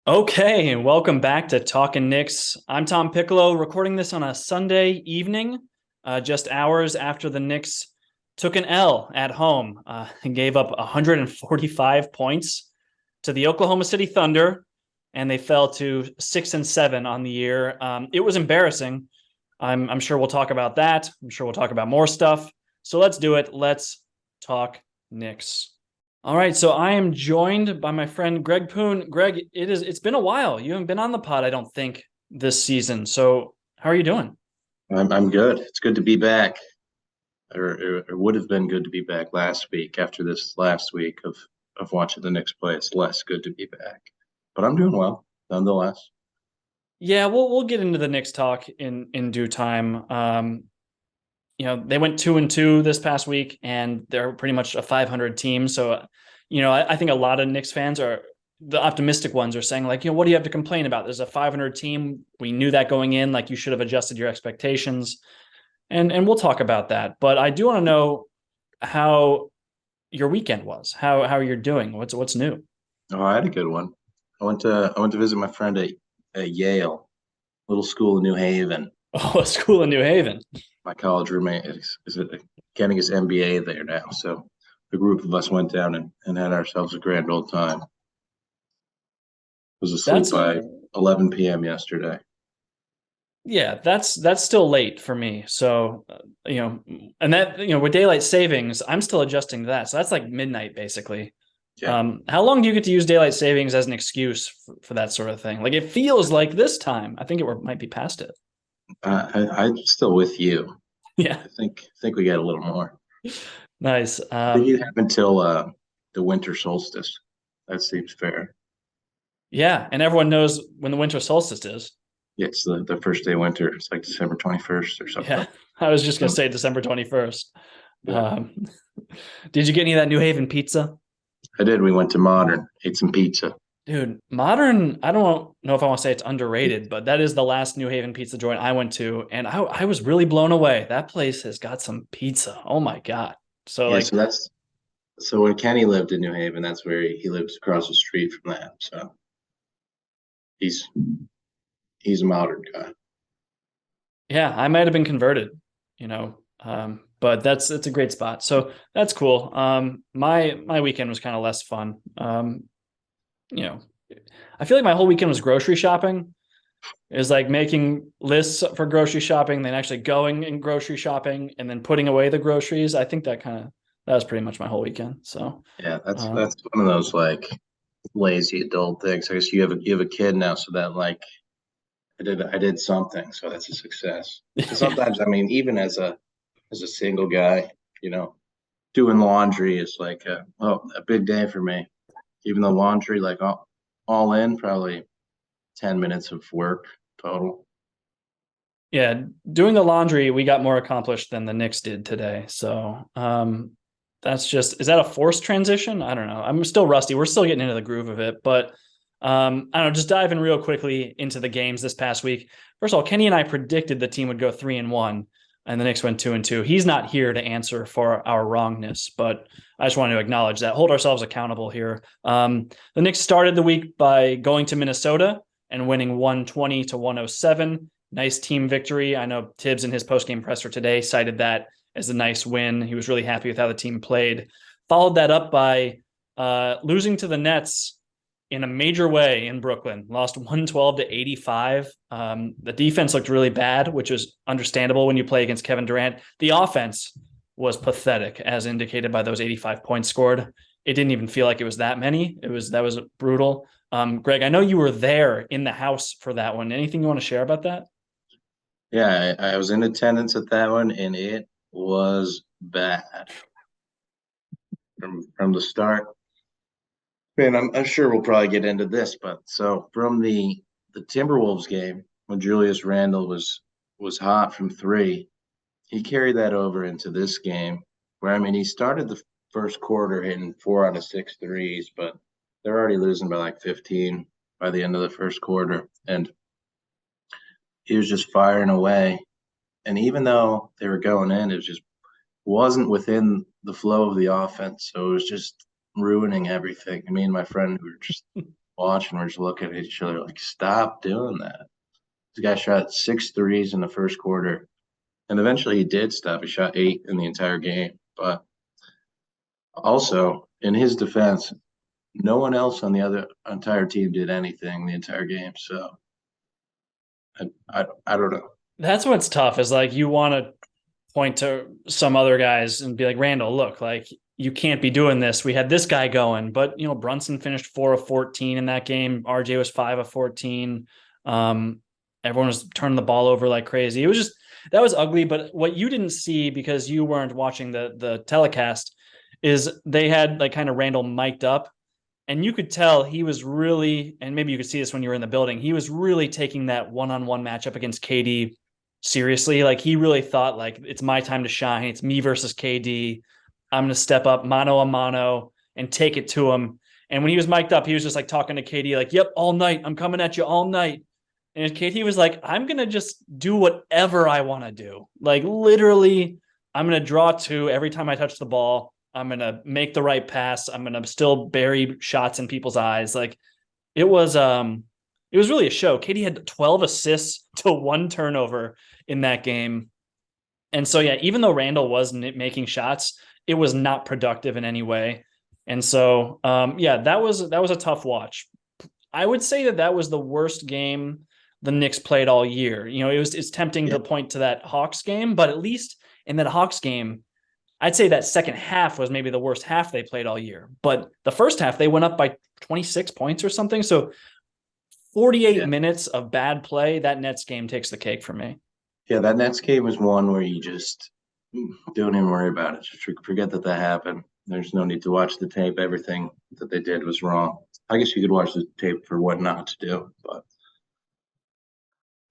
Okay, and welcome back to Talkin' Knicks. I'm Tom Piccolo, recording this on a Sunday evening, just hours after the Knicks took an L at home and gave up 145 points to the Oklahoma City Thunder, and they fell to 6-7 on the year. It was embarrassing. I'm sure we'll talk about that. I'm sure we'll talk about more stuff. So let's do it. Let's talk Knicks. All right, so I am joined by my friend Greg Poon. Greg, it's been a while. You haven't been on the pod, I don't think, this season. So how are you doing? I'm good. It's good to be back, or would have been good to be back last week after this last week of watching the Knicks play. It's less good to be back, but I'm doing well nonetheless. Yeah, we'll get into the Knicks talk in due time. They went 2-2 this past week, and they're pretty much a 500 team. So, I think a lot of Knicks fans are the optimistic ones are saying like, what do you have to complain about? There's a 500 team. We knew that going in. Like you should have adjusted your expectations, and we'll talk about that. But I do want to know how your weekend was. How you're doing? What's new? Oh, I had a good one. I went to visit my friend at Yale, little school in New Haven. Oh, a school in New Haven. My college roommate is getting his MBA there now, so the group of us went down and had ourselves a grand old time. Was asleep That's by 11 p.m. yesterday. Yeah, that's still late for me. So, and that, with daylight savings, I'm still adjusting to that. So that's like midnight basically. Yeah, How long do you get to use daylight savings as an excuse for that sort of thing? Like it feels like this time. I think might be past it. I'm still with you. Yeah, I think we got a little more. nice. I think you have until the winter solstice. That seems fair. Yeah, and everyone knows when the winter solstice is. Yeah, it's the first day of winter. It's like December 21st or Yeah, something. I was just gonna So, say December 21st. yeah, Um, did you get any of that New Haven pizza? I did. We went to Modern, ate some pizza. Dude, Modern, I don't know if I want to say it's underrated, but that is the last New Haven pizza joint I went to. And I was really blown away. That place has got some pizza. Oh my God. So Yeah, like, so when Kenny lived in New Haven, that's where he lives across the street from that. So he's he's a Modern guy. yeah, I might have been converted, but it's a great spot. So that's cool. My weekend was kind of less fun. You know, I feel like my whole weekend was grocery shopping. Is like making lists for grocery shopping, then actually going and grocery shopping, and then putting away the groceries. I think that was pretty much my whole weekend. So, Yeah, that's uh, that's one of those like lazy adult things. I guess you have a kid now, so that like I did something, so that's a success. Because yeah, sometimes, I mean, even as a single guy, you know, doing laundry is like a big day for me. Even though laundry, like all in, probably 10 minutes of work total. yeah, doing the laundry, we got more accomplished than the Knicks did today. So, is that a forced transition? I don't know. I'm still rusty. We're still getting into the groove of it, but I don't know. Just diving real quickly into the games this past week. First of all, Kenny and I predicted the team would go 3-1, and the Knicks went 2-2. He's not here to answer for our wrongness, but I just want to acknowledge that, hold ourselves accountable here. The Knicks started the week by going to Minnesota and winning 120-107. Nice team victory. I know Tibbs in his postgame presser today cited that as a nice win. He was really happy with how the team played. Followed that up by losing to the Nets in a major way in Brooklyn. Lost 112-85. The defense looked really bad, which is understandable when you play against Kevin Durant. The offense was pathetic, as indicated by those 85 points scored. It didn't even feel like it was that many. That was brutal. Greg, I know you were there in the house for that one. Anything you want to share about that? Yeah, I was in attendance at that one, and it was bad from the start. And I'm sure we'll probably get into this, but so from the Timberwolves game when Julius Randle was hot from three, he carried that over into this game where I mean he started the first quarter hitting 4 out of 6 threes, but they're already losing by like 15 by the end of the first quarter, and he was just firing away. And even though they were going in, it was just wasn't within the flow of the offense, so it was just ruining everything. Me and my friend we were just watching. We're just looking at each other like, stop doing that. This guy shot 6 threes in the first quarter, and eventually he did stop. He shot 8 in the entire game. But also, in his defense, no one else on the other entire team did anything the entire game. So I don't know. That's what's tough is like you want to point to some other guys and be like, Randall, look, like you can't be doing this. We had this guy going, but Brunson finished 4 of 14 in that game. RJ was 5 of 14. Everyone was turning the ball over like crazy. It was just that was ugly. But what you didn't see because you weren't watching the telecast is they had like kind of Randall mic'd up. And you could tell he was really, and maybe you could see this when you were in the building, he was really taking that one-on-one matchup against KD seriously. Like he really thought like it's my time to shine. It's me versus KD. I'm going to step up mano a mano and take it to him. And when he was mic'd up, he was just like talking to KD like, yep, all night. I'm coming at you all night. And KD was like, I'm going to just do whatever I want to do. Like literally, I'm going to draw 2 every time I touch the ball. I'm going to make the right pass. I'm going to still bury shots in people's eyes. Like it was really a show. KD had 12 assists to 1 turnover in that game. And so, yeah, even though Randall was making shots, it was not productive in any way. And so, yeah, that was a tough watch. I would say that was the worst game the Knicks played all year. It's tempting to point to that Hawks game, but at least in that Hawks game, I'd say that second half was maybe the worst half they played all year. But the first half, they went up by 26 points or something. So 48 minutes of bad play, that Nets game takes the cake for me. Yeah, that Nets game was one where you just don't even worry about it. Just forget that happened. There's no need to watch the tape. Everything that they did was wrong. I guess you could watch the tape for what not to do, but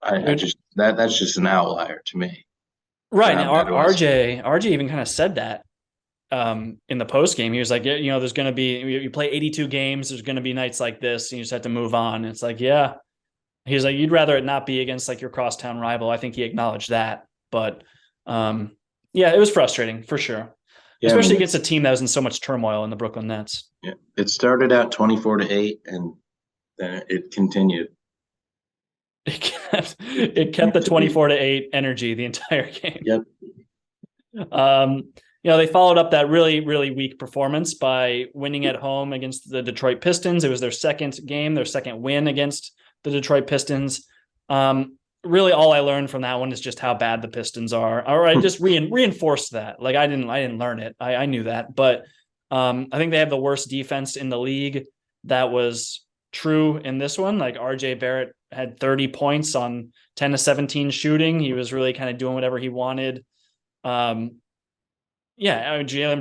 I just that's just an outlier to me. Right. Now, RJ even kind of said that in the post game. He was like, there's going to be, you play 82 games. There's going to be nights like this and you just have to move on. And it's like, yeah. He's like, you'd rather it not be against like your crosstown rival. I think he acknowledged that. But yeah, it was frustrating for sure. Yeah, especially against a team that was in so much turmoil in the Brooklyn Nets. Yeah. It started out 24-8 and then it continued. It kept the 24-8 energy the entire game. Yep. They followed up that really, really weak performance by winning at home against the Detroit Pistons. It was their second game, their second win against the Detroit Pistons. Really, all I learned from that one is just how bad the Pistons are. Or I just reinforced that. Like I didn't learn it. I knew that, but I think they have the worst defense in the league. That was true in this one. Like RJ Barrett had 30 points on 10 to 17 shooting. He was really kind of doing whatever he wanted. Jalen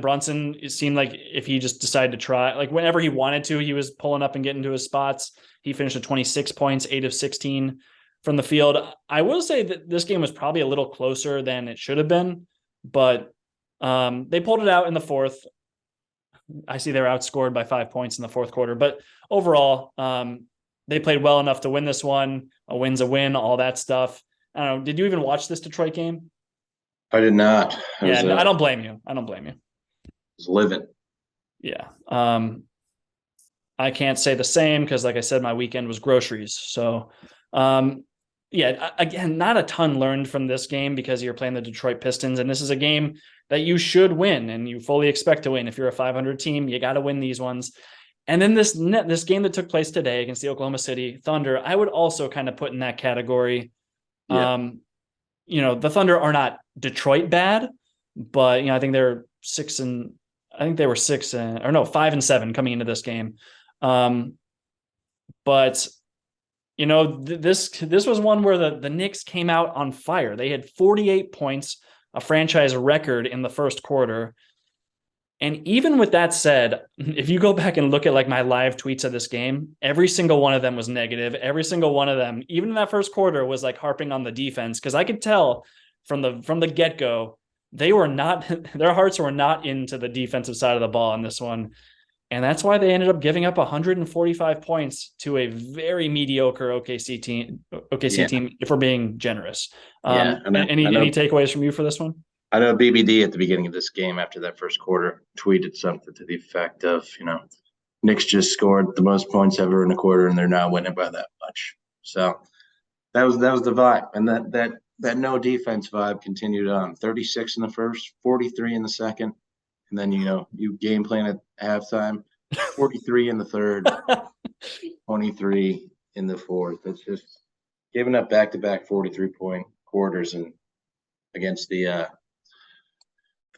Brunson, it seemed like if he just decided to try, like whenever he wanted to, he was pulling up and getting to his spots. He finished at 26 points, 8 of 16 from the field. I will say that this game was probably a little closer than it should have been, but they pulled it out in the fourth. I see they were outscored by 5 points in the fourth quarter, but overall, they played well enough to win this one. A win's a win, all that stuff. I don't know. Did you even watch this Detroit game? I did not. I don't blame you. I was living. Yeah. I can't say the same because, like I said, my weekend was groceries. So, again, not a ton learned from this game because you're playing the Detroit Pistons, and this is a game that you should win and you fully expect to win. If you're a 500 team, you got to win these ones. And then this game that took place today against the Oklahoma City Thunder, I would also kind of put in that category. Yeah. The Thunder are not Detroit bad, but I think they're 5-7 coming into this game. But this was one where the Knicks came out on fire. They had 48 points, a franchise record in the first quarter. And even with that said, if you go back and look at like my live tweets of this game, every single one of them was negative. Every single one of them, even in that first quarter, was like harping on the defense. Cause I could tell from the get-go, their hearts were not into the defensive side of the ball in this one. And that's why they ended up giving up 145 points to a very mediocre OKC team, if we're being generous. Any takeaways from you for this one? I know BBD at the beginning of this game after that first quarter tweeted something to the effect of, Knicks just scored the most points ever in a quarter, and they're not winning by that much. So that was the vibe, and that no defense vibe continued on. 36 in the first, 43 in the second, and then you game plan at halftime, 43 in the third, 23 in the fourth. It's just giving up back-to-back 43-point quarters and against the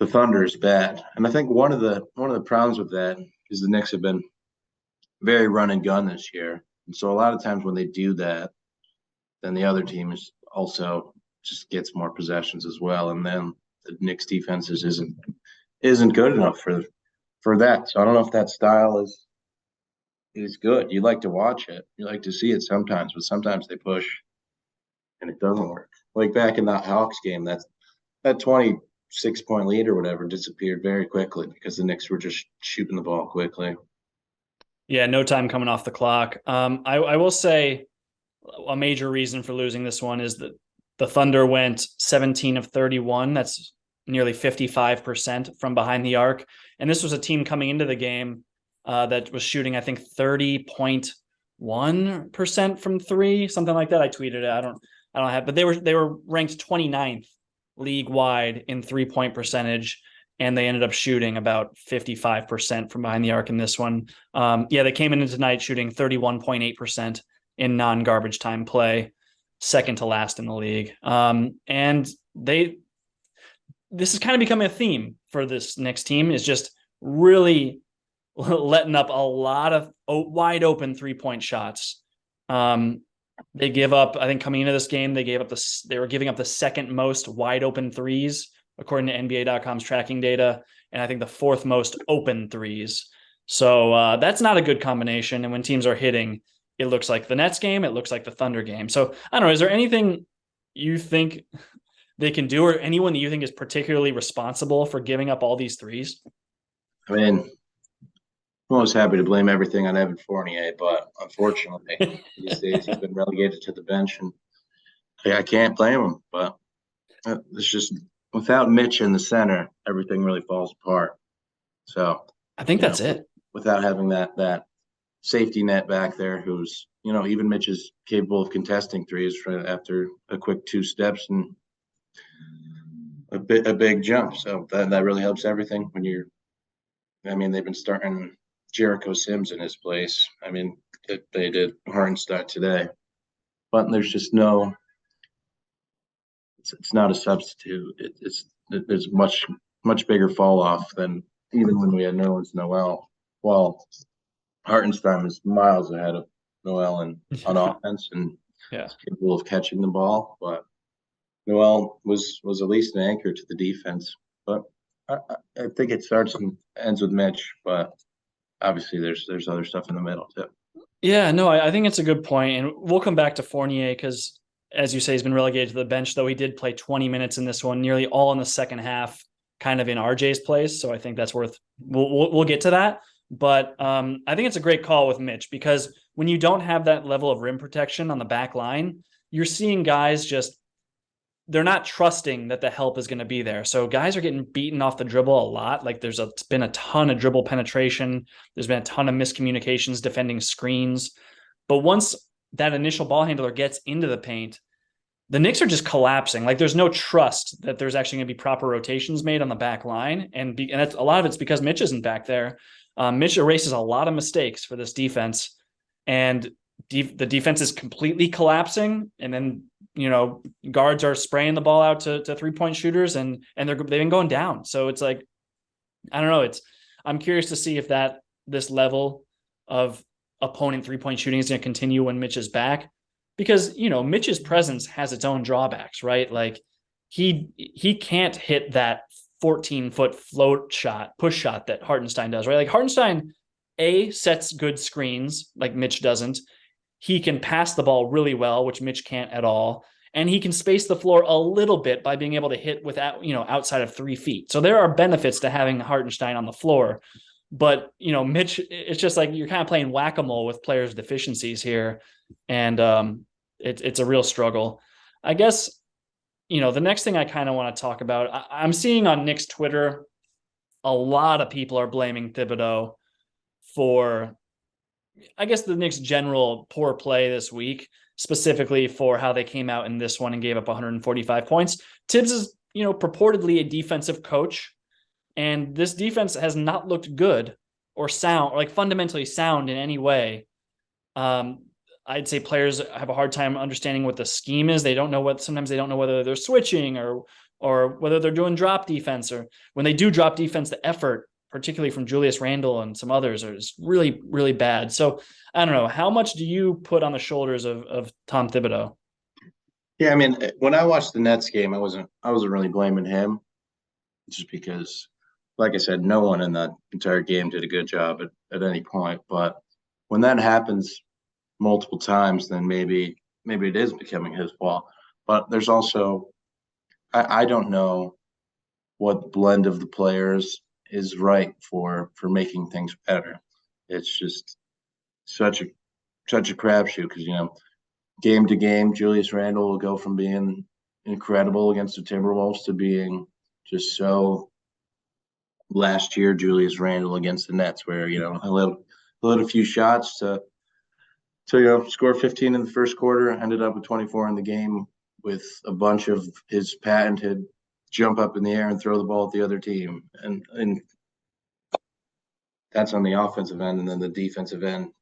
Thunder is bad. And I think one of the problems with that is the Knicks have been very run and gun this year. And so a lot of times when they do that, then the other team is also just gets more possessions as well. And then the Knicks defense isn't good enough for that. So I don't know if that style is good. You like to watch it. You like to see it sometimes, but sometimes they push and it doesn't work. Like back in that Hawks game, that 26-point lead or whatever disappeared very quickly because the Knicks were just shooting the ball quickly. Yeah, no time coming off the clock. I will say a major reason for losing this one is that the Thunder went 17 of 31. That's nearly 55% from behind the arc. And this was a team coming into the game that was shooting, I think, 30.1% from three, something like that. I tweeted it. I don't have, but they were ranked 29th league wide in 3-point percentage. And they ended up shooting about 55% from behind the arc in this one. They came in tonight shooting 31.8% in non-garbage time play, second to last in the league. And this is kind of becoming a theme for this Knicks team, is just really letting up a lot of wide open 3-point shots. They give up, I think coming into this game, they were giving up the second most wide open threes, according to NBA.com's tracking data, and I think the fourth most open threes. So that's not a good combination. And when teams are hitting, it looks like the Nets game, it looks like the Thunder game. So I don't know, is there anything you think they can do, or anyone that you think is particularly responsible for giving up all these threes? I mean, I'm always happy to blame everything on Evan Fournier, but unfortunately, these days he's been relegated to the bench, and I can't blame him. But it's just without Mitch in the center, everything really falls apart. So I think that's it. Without having that safety net back there, who's even Mitch is capable of contesting threes after a quick 2 steps and a big jump. So that really helps everything when you're. I mean, they've been starting Jericho Sims in his place. I mean, they did Hartenstein today, but there's just no. It's not a substitute. There's much bigger fall off than even when we had Nerlens Noel. Well, Hartenstein is miles ahead of Noel on offense and capable of catching the ball, but Noel was at least an anchor to the defense. But I think it starts and ends with Mitch, but obviously there's other stuff in the middle too. Yeah, no, I think it's a good point, and we'll come back to Fournier because, as you say, he's been relegated to the bench, though he did play 20 minutes in this one, nearly all in the second half, kind of in RJ's place. So I think that's worth. We'll get to that, but I think it's a great call with Mitch, because when you don't have that level of rim protection on the back line, you're seeing guys just. They're not trusting that the help is going to be there. So guys are getting beaten off the dribble a lot. Like there's been a ton of dribble penetration. There's been a ton of miscommunications defending screens. But once that initial ball handler gets into the paint, the Knicks are just collapsing. Like there's no trust that there's actually going to be proper rotations made on the back line. And that's, a lot of it's because Mitch isn't back there. Mitch erases a lot of mistakes for this defense. And the defense is completely collapsing. And then, guards are spraying the ball out to 3-point shooters, and they've been going down. So it's like, I don't know. I'm curious to see if this level of opponent 3-point shooting is going to continue when Mitch is back, because, Mitch's presence has its own drawbacks, right? Like he can't hit that 14-foot float shot, push shot that Hartenstein does, right? Like Hartenstein sets good screens like Mitch doesn't. He can pass the ball really well, which Mitch can't at all. And he can space the floor a little bit by being able to hit without, outside of 3 feet. So there are benefits to having Hartenstein on the floor. But, Mitch, it's just like you're kind of playing whack-a-mole with players' deficiencies here. And it's a real struggle. I guess, the next thing I kind of want to talk about, I'm seeing on Knicks Twitter, a lot of people are blaming Thibodeau for, I guess, the Knicks' general poor play this week, specifically for how they came out in this one and gave up 145 points. Tibbs is, purportedly a defensive coach, and this defense has not looked good or sound, or like fundamentally sound in any way. I'd say players have a hard time understanding what the scheme is. Sometimes they don't know whether they're switching or whether they're doing drop defense, or when they do drop defense, the effort, particularly from Julius Randle and some others, is really, really bad. So I don't know. How much do you put on the shoulders of Tom Thibodeau? Yeah, I mean, when I watched the Nets game, I wasn't really blaming him, just because, like I said, no one in that entire game did a good job at any point. But when that happens multiple times, then maybe it is becoming his fault. But there's also, I don't know what blend of the players is right for making things better. It's just such a crapshoot, because game to game, Julius Randle will go from being incredible against the Timberwolves to being just so last year Julius Randle against the Nets, where he'll hit a few shots to score 15 in the first quarter, ended up with 24 in the game, with a bunch of his patented jump up in the air and throw the ball at the other team, and that's on the offensive end. And then the defensive end,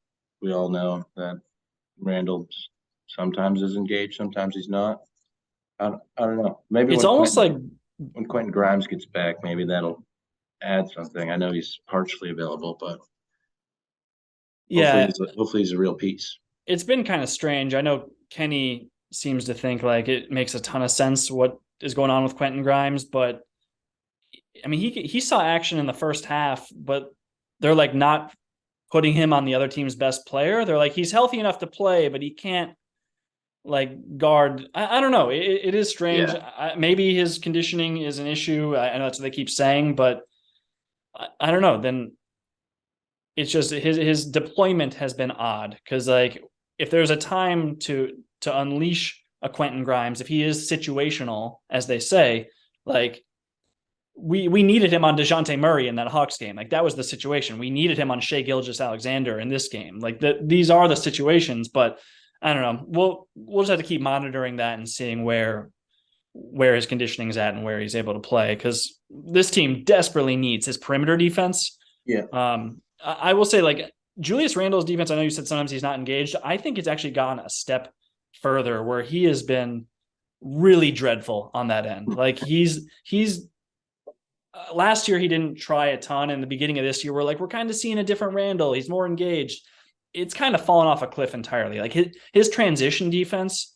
we all know that Randall sometimes is engaged, sometimes he's not. I don't know. Maybe It's almost like, when Quentin Grimes gets back, maybe that'll add something. I know he's partially available, but yeah, hopefully he's a real piece. it's been kind of strange. I know Kenney seems to think like it makes a ton of sense what is going on with Quentin Grimes, but I mean, he saw action in the first half, but they're like not putting him on the other team's best player. They're like, he's healthy enough to play, but he can't like guard. I don't know. It is strange. Yeah. Maybe his conditioning is an issue. I know that's what they keep saying, but I don't know. Then it's just his deployment has been odd, because like if there's a time to unleash a Quentin Grimes, if he is situational, as they say, like we needed him on DeJounte Murray in that Hawks game. Like that was the situation. We needed him on Shai Gilgeous-Alexander in this game. Like these are the situations, but I don't know. We'll just have to keep monitoring that and seeing where his conditioning is at and where he's able to play, because this team desperately needs his perimeter defense. Yeah. I will say, like, Julius Randle's defense, I know you said sometimes he's not engaged. I think it's actually gone a step further, where he has been really dreadful on that end. Like he's last year he didn't try a ton. In the beginning of this year, we're kind of seeing a different Randle. He's more engaged. It's kind of fallen off a cliff entirely. Like his transition defense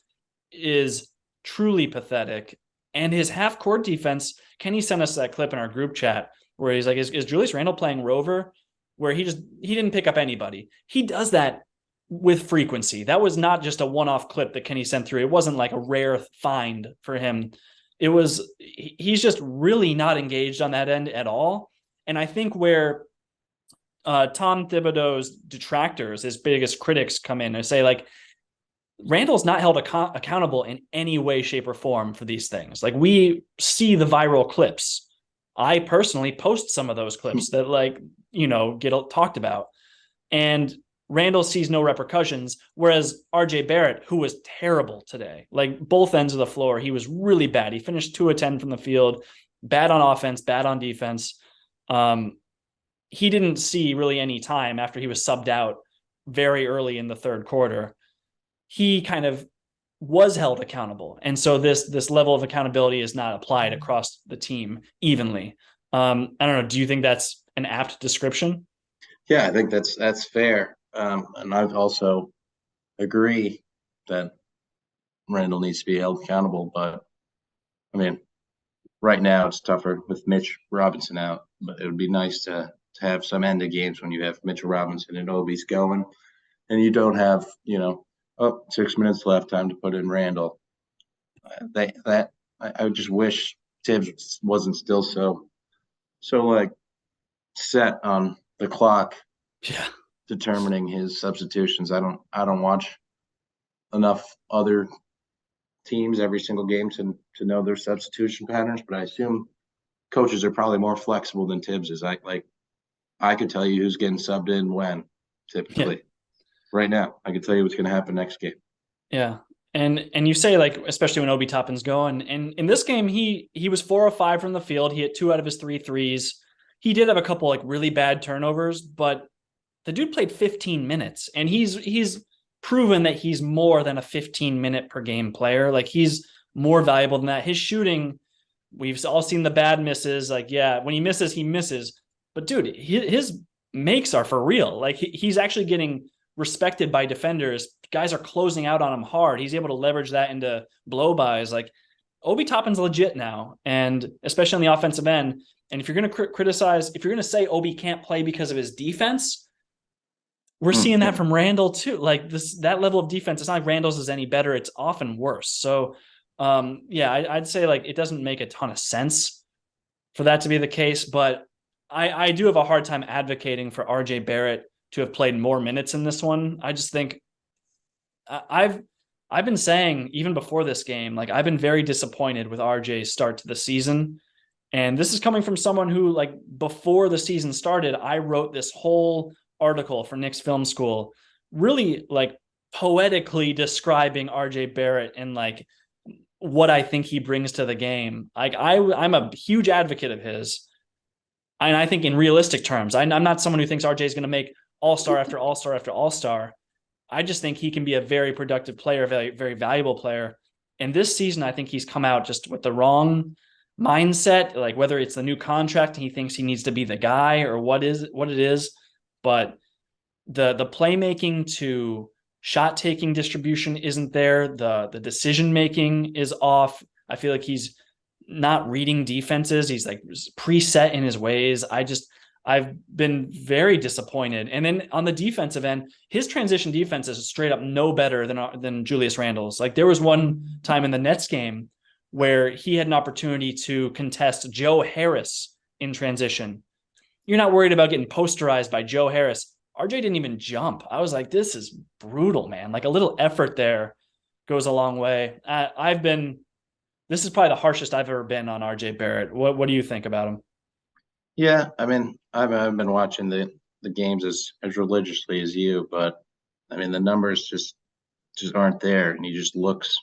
is truly pathetic, and his half court defense. Kenny sent us that clip in our group chat where he's like, "Is Julius Randle playing Rover?" Where he didn't pick up anybody. He does that with frequency. That was not just a one-off clip that Kenny sent through. It wasn't like a rare find for him. He's just really not engaged on that end at all. And I think where Tom Thibodeau's detractors, his biggest critics, come in and say, like, Randall's not held accountable in any way, shape, or form for these things. Like, we see the viral clips. I personally post some of those clips that get talked about, and Randall sees no repercussions. Whereas RJ Barrett, who was terrible today, like both ends of the floor, he was really bad. He finished 2 of 10 from the field, bad on offense, bad on defense. He didn't see really any time after he was subbed out very early in the third quarter. He kind of was held accountable. And so this level of accountability is not applied across the team evenly. I don't know. Do you think that's an apt description? Yeah, I think that's fair. And I also agree that Randall needs to be held accountable. But I mean, right now it's tougher with Mitch Robinson out. But it would be nice to have some end of games when you have Mitchell Robinson and Obi's going, and you don't have 6 minutes left, time to put in Randall. I would just wish Tibbs wasn't still so like set on the clock, Yeah. determining his substitutions. I don't watch enough other teams every single game to know their substitution patterns, but I assume coaches are probably more flexible than Tibbs is. I could tell you who's getting subbed in when, Yeah. typically. Right now, I can tell you what's going to happen next game. Yeah. And you say like especially when Obi Toppin's going. And in this game he was 4 of 5 from the field. He hit 2 out of his 3 threes. He did have a couple like really bad turnovers, but the dude played 15 minutes and he's proven that he's more than a 15-minute per game player. Like he's more valuable than that. His shooting, we've all seen the bad misses. Like, yeah, when he misses, he misses. But dude, his makes are for real. Like he's actually getting respected by defenders. Guys are closing out on him hard. He's able to leverage that into blow bys. Like Obi Toppin's legit now, and especially on the offensive end. And if you're going to criticize, if you're going to say Obi can't play because of his defense, we're seeing that from Randall too. Like that level of defense, it's not like Randall's is any better. It's often worse. So, yeah, I'd say like it doesn't make a ton of sense for that to be the case, but I do have a hard time advocating for RJ Barrett to have played more minutes in this one. I just think I've I've been saying even before this game, like I've been very disappointed with RJ's start to the season. And this is coming from someone who, like, before the season started, I wrote this whole article for Knicks Film School, really like poetically describing RJ Barrett and like what I think he brings to the game. Like I'm a huge advocate of his. And I think in realistic terms, I'm not someone who thinks RJ is going to make all-star after all-star after all-star. I just think he can be a very productive player, very, very valuable player. And this season, I think he's come out just with the wrong mindset, like whether it's the new contract and he thinks he needs to be the guy or what it is. But the playmaking to shot taking distribution isn't there. The decision making is off. I feel like he's not reading defenses. He's like preset in his ways. I've been very disappointed. And then on the defensive end, his transition defense is straight up no better than Julius Randle's. Like there was one time in the Nets game where he had an opportunity to contest Joe Harris in transition. You're not worried about getting posterized by Joe Harris. RJ didn't even jump. I was like, this is brutal, man. Like a little effort there goes a long way. This is probably the harshest I've ever been on RJ Barrett. What do you think about him? Yeah, I mean, I've been watching the games as religiously as you, but I mean the numbers just aren't there, and he just looks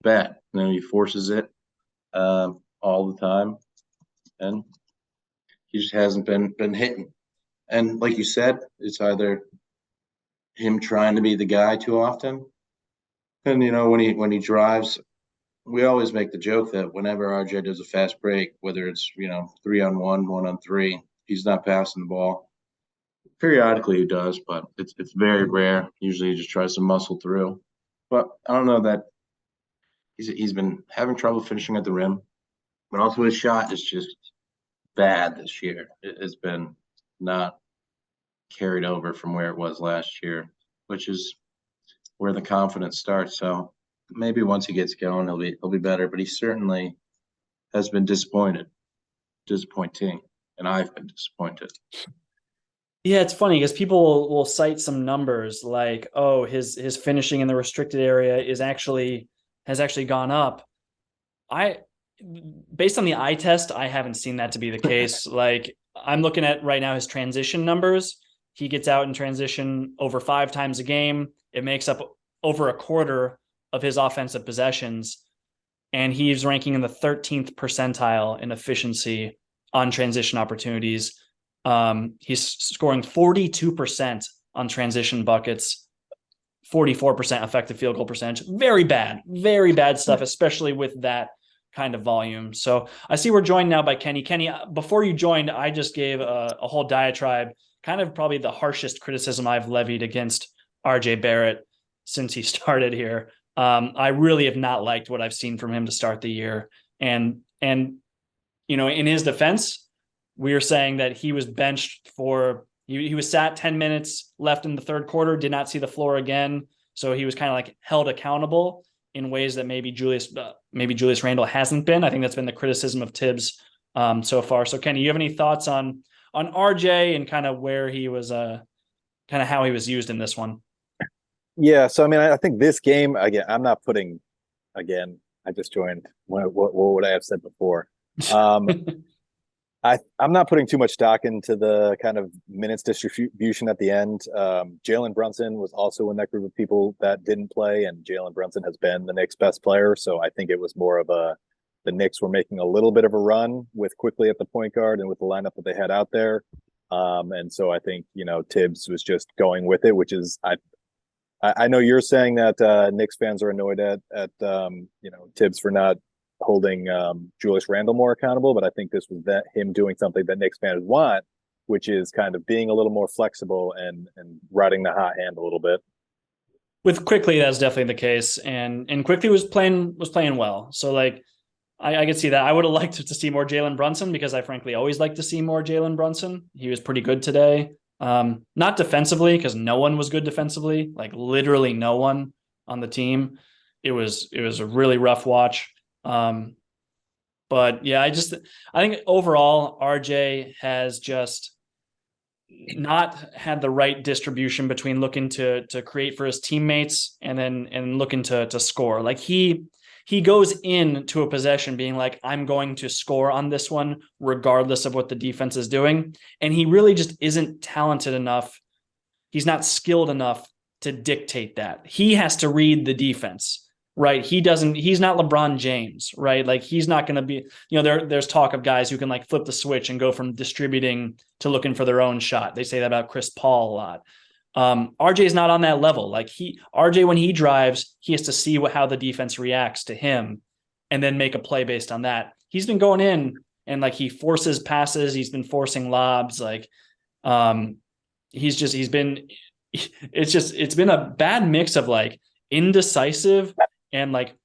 bad. He forces it all the time, and he just hasn't been hitting. And like you said, it's either him trying to be the guy too often, and when he drives, we always make the joke that whenever RJ does a fast break, whether it's 3-on-1, 1-on-3, he's not passing the ball. Periodically he does, but it's very rare. Usually he just tries to muscle through. But I don't know that he's been having trouble finishing at the rim, but also his shot is just bad this year. It's been not carried over from where it was last year, which is where the confidence starts. So maybe once he gets going, he'll be better. But he certainly has been disappointing, and I've been disappointed. Yeah, it's funny because people will cite some numbers like, oh, his finishing in the restricted area has actually gone up. I Based on the eye test, I haven't seen that to be the case. Like I'm looking at right now his transition numbers. He gets out in transition over 5 times a game. It makes up over a quarter of his offensive possessions. And he's ranking in the 13th percentile in efficiency on transition opportunities. He's scoring 42% on transition buckets, 44% effective field goal percentage. Very bad stuff, especially with that kind of volume. So I see we're joined now by Kenney. Kenney, before you joined, I just gave a whole diatribe, kind of probably the harshest criticism I've levied against RJ Barrett since he started here. I really have not liked what I've seen from him to start the year. And in his defense, we were saying that he was benched he was sat 10 minutes left in the third quarter, did not see the floor again. So he was kind of like held accountable in ways that maybe Julius Randle hasn't been. I think that's been the criticism of Tibbs so far. So Kenny, you have any thoughts on RJ and kind of where he was, kind of how he was used in this one? Yeah, so I mean, I think this game again. I'm not putting again. I just joined. What would I have said before? I'm not putting too much stock into the kind of minutes distribution at the end. Jalen Brunson was also in that group of people that didn't play, and Jalen Brunson has been the Knicks' best player. So I think it was more of the Knicks were making a little bit of a run with Quickly at the point guard and with the lineup that they had out there. And so I think, Tibbs was just going with it, which is I know you're saying that Knicks fans are annoyed at Tibbs for not holding Julius Randle more accountable, but I think this was him doing something that Knicks fans want, which is kind of being a little more flexible and riding the hot hand a little bit. With Quickly, that's definitely the case, and Quickly was playing well. So like, I could see that. I would have liked to see more Jalen Brunson because I frankly always like to see more Jalen Brunson. He was pretty good today. Not defensively because no one was good defensively, like literally no one on the team. It was a really rough watch. But yeah, I think overall RJ has just not had the right distribution between looking to create for his teammates and looking to score. Like he goes into a possession being like, I'm going to score on this one regardless of what the defense is doing, and he really just isn't talented enough. He's not skilled enough to dictate that. He has to read the defense, right? He's not LeBron James, right? Like he's not going to be, there's talk of guys who can like flip the switch and go from distributing to looking for their own shot. They say that about Chris Paul a lot. RJ is not on that level. Like RJ, when he drives, he has to see how the defense reacts to him and then make a play based on that. He's been going in and like he forces passes. He's been forcing lobs. Like, it's been a bad mix of like indecisive and like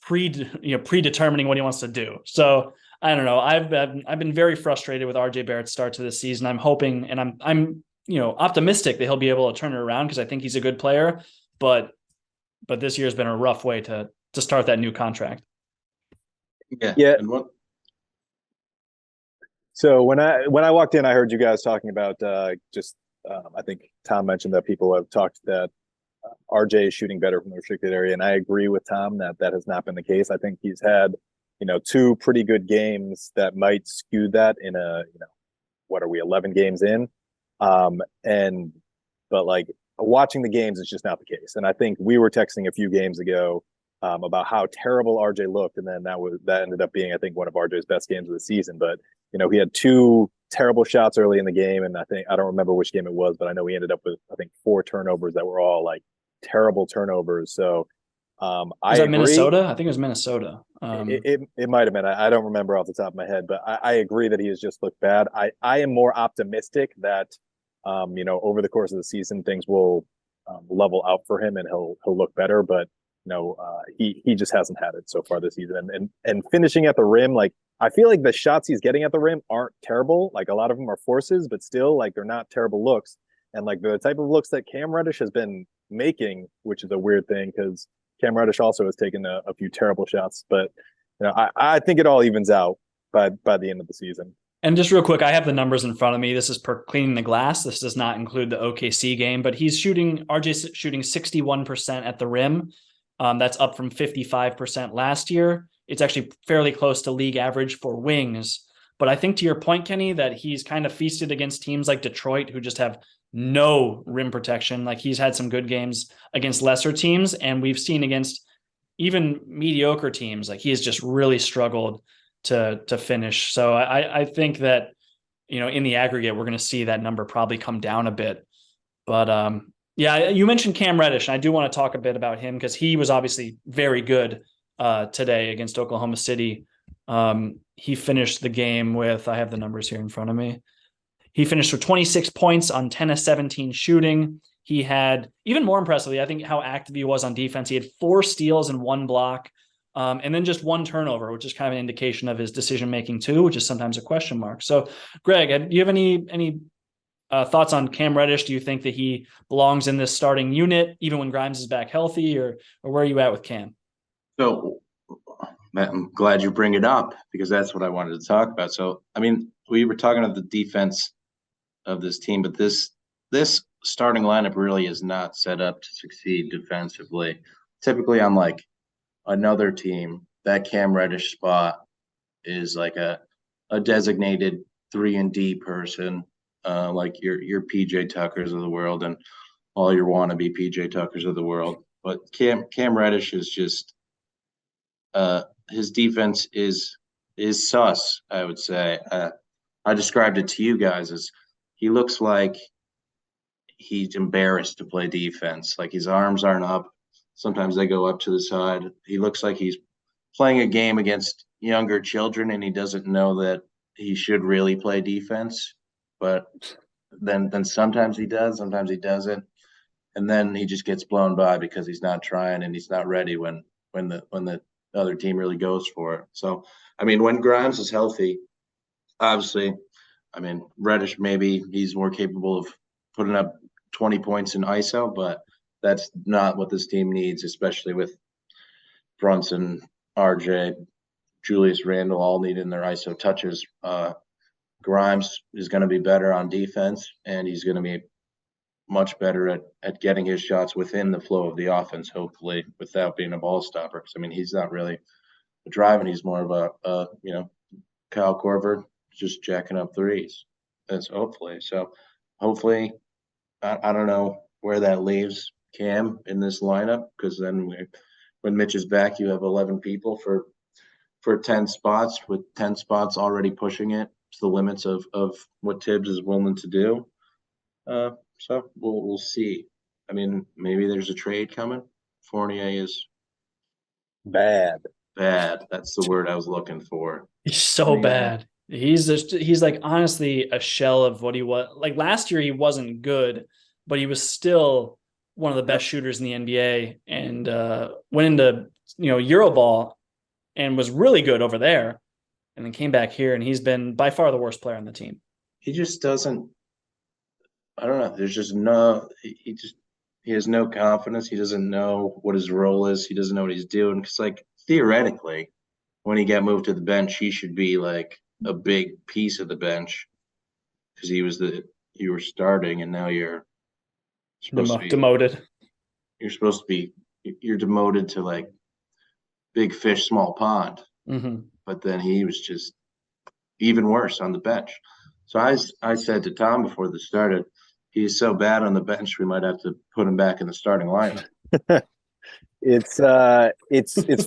predetermining what he wants to do. So I don't know. I've been very frustrated with RJ Barrett's start to this season. I'm hoping and I'm optimistic that he'll be able to turn it around because I think he's a good player. But this year's been a rough way to start that new contract. Yeah. So when I walked in, I heard you guys talking about I think Tom mentioned that people have talked that RJ is shooting better from the restricted area, and I agree with Tom that has not been the case. I think he's had two pretty good games that might skew that in what are we 11 games in, but like watching the games is just not the case. And I think we were texting a few games ago about how terrible RJ looked, and then that ended up being I think one of RJ's best games of the season. But he had two terrible shots early in the game, and I don't remember which game it was, but I know we ended up with I think 4 turnovers that were all like terrible turnovers. So was that Minnesota? I think it was Minnesota. It might have been. I don't remember off the top of my head, but I agree that he has just looked bad. I am more optimistic that over the course of the season things will level out for him and he'll look better. But he just hasn't had it so far this season. And finishing at the rim, like I feel like the shots he's getting at the rim aren't terrible. Like a lot of them are forces, but still like they're not terrible looks. And like the type of looks that Cam Reddish has been making, which is a weird thing because Cam Reddish also has taken a few terrible shots. But I think it all evens out by the end of the season. And just real quick, I have the numbers in front of me. This is per Cleaning the Glass. This does not include the OKC game, but RJ's shooting 61% at the rim. That's up from 55% last year. It's actually fairly close to league average for wings. But I think to your point, Kenny, that he's kind of feasted against teams like Detroit who just have no rim protection. Like he's had some good games against lesser teams, and we've seen against even mediocre teams, like he has just really struggled to finish. So I think that, in the aggregate, we're going to see that number probably come down a bit. But yeah, you mentioned Cam Reddish, and I do want to talk a bit about him because he was obviously very good today against Oklahoma City. He finished the game with, I have the numbers here in front of me. He finished with 26 points on 10 of 17 shooting. He had, even more impressively, I think how active he was on defense. He had 4 steals and 1 block, and then just 1 turnover, which is kind of an indication of his decision-making too, which is sometimes a question mark. So Greg, do you have any thoughts on Cam Reddish? Do you think that he belongs in this starting unit, even when Grimes is back healthy, or where are you at with Cam? So I'm glad you bring it up because that's what I wanted to talk about. So, I mean, we were talking about the defense of this team, but this starting lineup really is not set up to succeed defensively. Typically on like another team, that Cam Reddish spot is like a designated 3-and-D person, like your PJ Tuckers of the world and all your wannabe PJ Tuckers of the world. But Cam Reddish is just his defense is sus, I would say. I described it to you guys as he looks like he's embarrassed to play defense. Like his arms aren't up. Sometimes they go up to the side. He looks like he's playing a game against younger children and he doesn't know that he should really play defense. But then sometimes he does, sometimes he doesn't. And then he just gets blown by because he's not trying and he's not ready when the other team really goes for it. So I mean, when Grimes is healthy, obviously, I mean, Reddish, maybe he's more capable of putting up 20 points in ISO, but that's not what this team needs, especially with Brunson, RJ, Julius Randle all needing their ISO touches. Grimes is going to be better on defense, and he's going to be much better at getting his shots within the flow of the offense, hopefully, without being a ball stopper. Because I mean, he's not really driving; he's more of a Kyle Korver just jacking up threes. That's hopefully. So hopefully, I don't know where that leaves Cam in this lineup, because then when Mitch is back, you have 11 people for 10 spots, with 10 spots already pushing it to the limits of what Tibbs is willing to do. So we'll see. I mean, maybe there's a trade coming. Fournier is Bad. That's the word I was looking for. He's so bad. He's like honestly a shell of what he was. Like last year, he wasn't good, but he was still one of the best shooters in the NBA, and went into Euroball and was really good over there, and then came back here, and he's been by far the worst player on the team. He just doesn't. I don't know. There's just no. He has no confidence. He doesn't know what his role is. He doesn't know what he's doing. Because like theoretically, when he got moved to the bench, he should be like a big piece of the bench, because you were starting, and now you're supposed to be Demoted. You're demoted to like big fish, small pond. Mm-hmm. But then he was just even worse on the bench. So I said to Tom before this started, he's so bad on the bench, we might have to put him back in the starting lineup. It's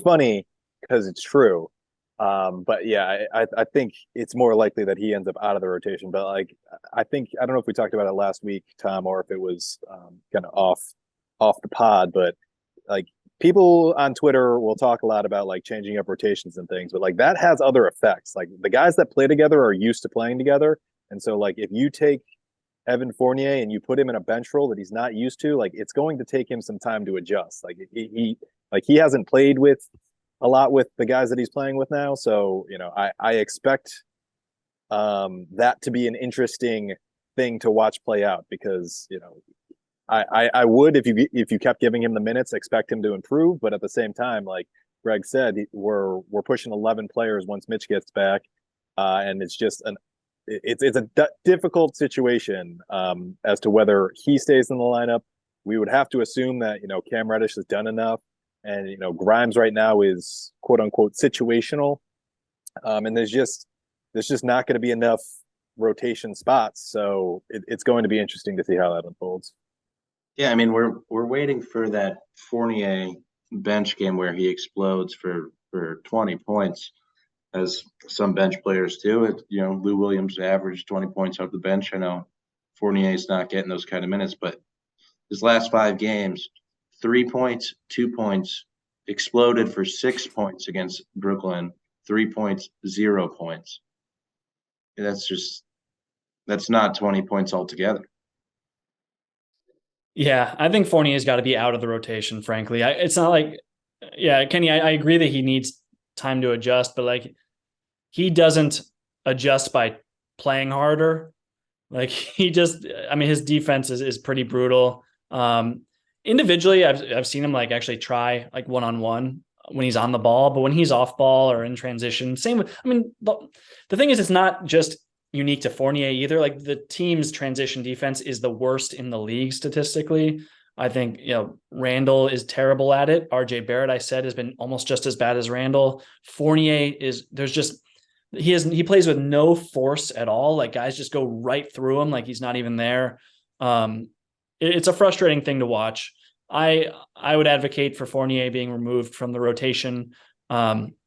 funny because it's true. But yeah, I think it's more likely that he ends up out of the rotation. But like, I don't know if we talked about it last week, Tom, or if it was kind of off the pod. But like, people on Twitter will talk a lot about like changing up rotations and things, but like that has other effects. Like the guys that play together are used to playing together, and so like if you take Evan Fournier and you put him in a bench role that he's not used to, like it's going to take him some time to adjust. Like he hasn't played with a lot with the guys that he's playing with now. So, I expect that to be an interesting thing to watch play out, because, I would, if you kept giving him the minutes, expect him to improve. But at the same time, like Greg said, we're pushing 11 players once Mitch gets back. And it's just it's a difficult situation as to whether he stays in the lineup. We would have to assume that, Cam Reddish has done enough. And, Grimes right now is quote unquote situational. And there's just not going to be enough rotation spots. So it's going to be interesting to see how that unfolds. Yeah, I mean, we're waiting for that Fournier bench game where he explodes for 20 points, as some bench players do. Lou Williams averaged 20 points off the bench. I know Fournier's not getting those kind of minutes, but his last 5 games, 3 points, 2 points, exploded for 6 points against Brooklyn, 3 points, 0 points. That's not 20 points altogether. Yeah, I think Fournier's got to be out of the rotation, frankly. It's not like, yeah, Kenny, I agree that he needs time to adjust, but like he doesn't adjust by playing harder. Like his defense is pretty brutal. Individually, I've seen him like actually try like one-on-one when he's on the ball, but when he's off ball or in transition, the thing is, it's not just unique to Fournier either. Like the team's transition defense is the worst in the league statistically. I think, Randle is terrible at it. RJ Barrett, I said, has been almost just as bad as Randle. Fournier there's just he plays with no force at all. Like guys just go right through him, like he's not even there. It's a frustrating thing to watch. I would advocate for Fournier being removed from the rotation.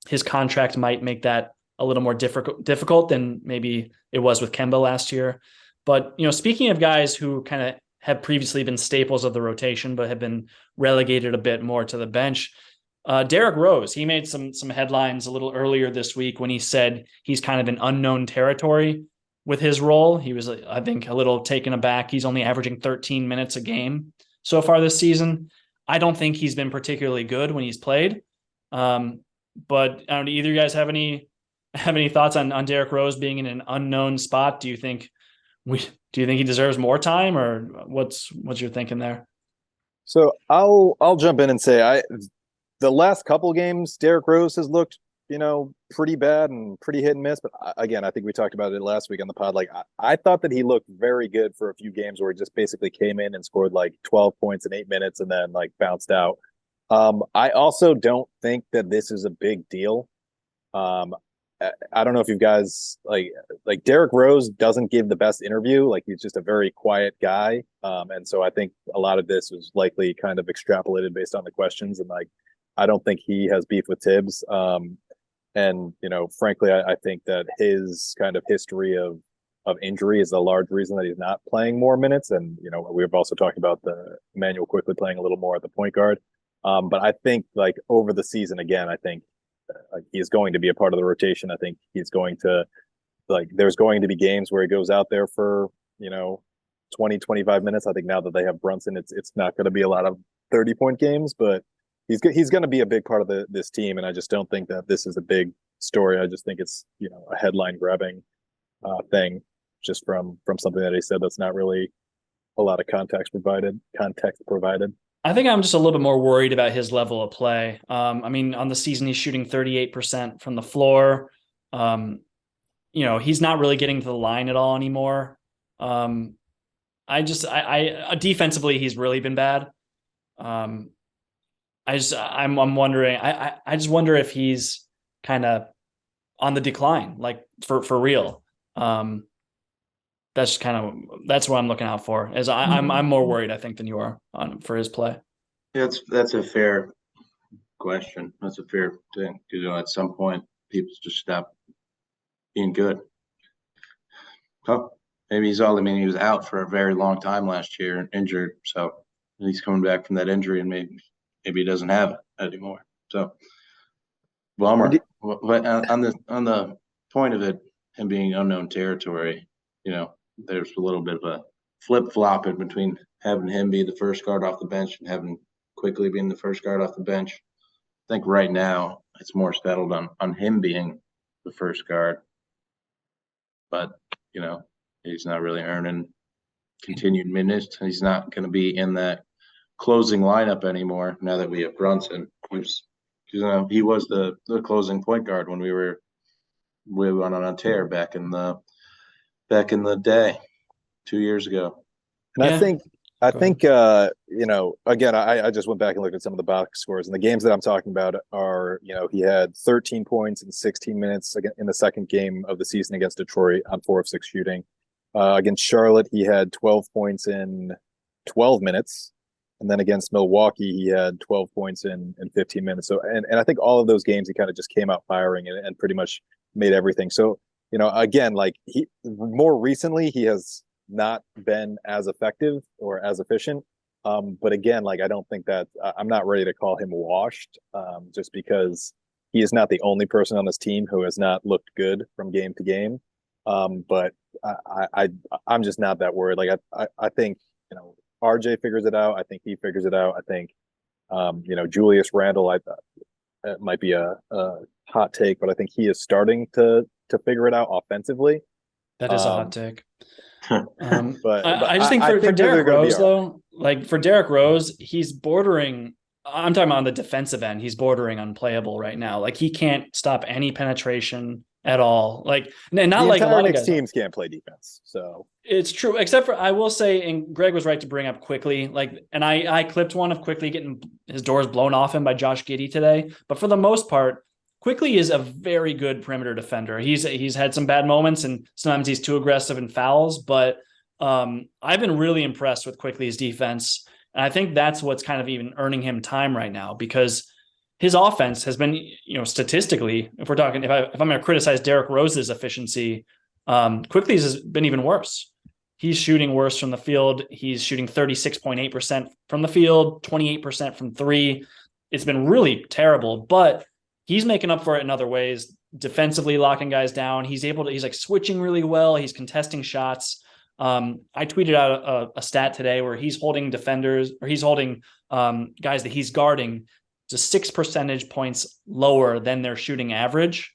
His contract might make that a little more difficult than maybe it was with Kemba last year. But speaking of guys who kind of have previously been staples of the rotation, but have been relegated a bit more to the bench. Derrick Rose, he made some headlines a little earlier this week when he said he's kind of in unknown territory with his role. He was, I think, a little taken aback. He's only averaging 13 minutes a game so far this season. I don't think he's been particularly good when he's played. But I don't know, either you guys have any thoughts on Derrick Rose being in an unknown spot? Do you think he deserves more time, or what's your thinking there? So I'll jump in and say the last couple games, Derrick Rose has looked, pretty bad and pretty hit and miss. But again, I think we talked about it last week on the pod. Like I thought that he looked very good for a few games where he just basically came in and scored like 12 points in 8 minutes and then like bounced out. I also don't think that this is a big deal. I don't know if you guys like Derrick Rose doesn't give the best interview. Like he's just a very quiet guy. And so I think a lot of this was likely kind of extrapolated based on the questions. And like, I don't think he has beef with Tibbs. And, frankly, I think that his kind of history of injury is a large reason that he's not playing more minutes. And, we've also talked about the Emmanuel quickly playing a little more at the point guard. But I think like over the season, again, I think he's going to be a part of the rotation. I think he's going to there's going to be games where he goes out there for, 20, 25 minutes. I think now that they have Brunson, it's not going to be a lot of 30-point games, but he's going to be a big part of this team. And I just don't think that this is a big story. I just think it's, a headline grabbing thing just from something that he said that's not really a lot of context provided. I think I'm just a little bit more worried about his level of play. On the season, he's shooting 38% from the floor. He's not really getting to the line at all anymore. Defensively, he's really been bad. I'm wondering, I just wonder if he's kind of on the decline, like for real. That's what I'm looking out for. I'm more worried, I think, than you are for his play. That's a fair question. That's a fair thing. At some point, people just stop being good. Oh, maybe he was out for a very long time last year and injured. So he's coming back from that injury, and maybe he doesn't have it anymore. So bummer. But on the point of it, him being unknown territory, there's a little bit of a flip-flopping between having him be the first guard off the bench and having quickly being the first guard off the bench. I think right now it's more settled on him being the first guard. But, he's not really earning continued minutes. He's not going to be in that closing lineup anymore now that we have Brunson, which, he was the closing point guard when we went on a tear back in the day 2 years ago. And yeah. I think again, I just went back and looked at some of the box scores, and the games that I'm talking about are, he had 13 points in 16 minutes in the second game of the season against Detroit on 4 of 6 shooting. Against Charlotte, he had 12 points in 12 minutes. And then against Milwaukee, he had 12 points in 15 minutes. So, and I think all of those games, he kind of just came out firing and pretty much made everything. So, again, like more recently, he has not been as effective or as efficient. But again, like, I don't think that I'm not ready to call him washed just because he is not the only person on this team who has not looked good from game to game. But I'm just not that worried. Like, I think, RJ figures it out. I think he figures it out. I think, Julius Randle, it might be a hot take, but I think he is starting to figure it out offensively. That is a hot take. But I just think for Derrick Rose, though, like for Derrick Rose, he's bordering. I'm talking about on the defensive end. He's bordering unplayable right now. Like he can't stop any penetration at all. Like, and not like a lot of Knicks teams can't play defense. So it's true, except for I will say, and Greg was right to bring up Quickly. Like, and I clipped one of Quickly getting his doors blown off him by Josh Giddey today. But for the most part, Quickly is a very good perimeter defender. He's had some bad moments, and sometimes he's too aggressive in fouls, but I've been really impressed with Quickly's defense. And I think that's what's kind of even earning him time right now, because his offense has been, statistically, if we're talking, if I'm going to criticize Derrick Rose's efficiency, Quickly's has been even worse. He's shooting worse from the field. He's shooting 36.8% from the field, 28% from three. It's been really terrible, but he's making up for it in other ways, defensively locking guys down. He's like switching really well. He's contesting shots. I tweeted out a stat today where he's holding defenders, or he's holding guys that he's guarding to 6 percentage points lower than their shooting average.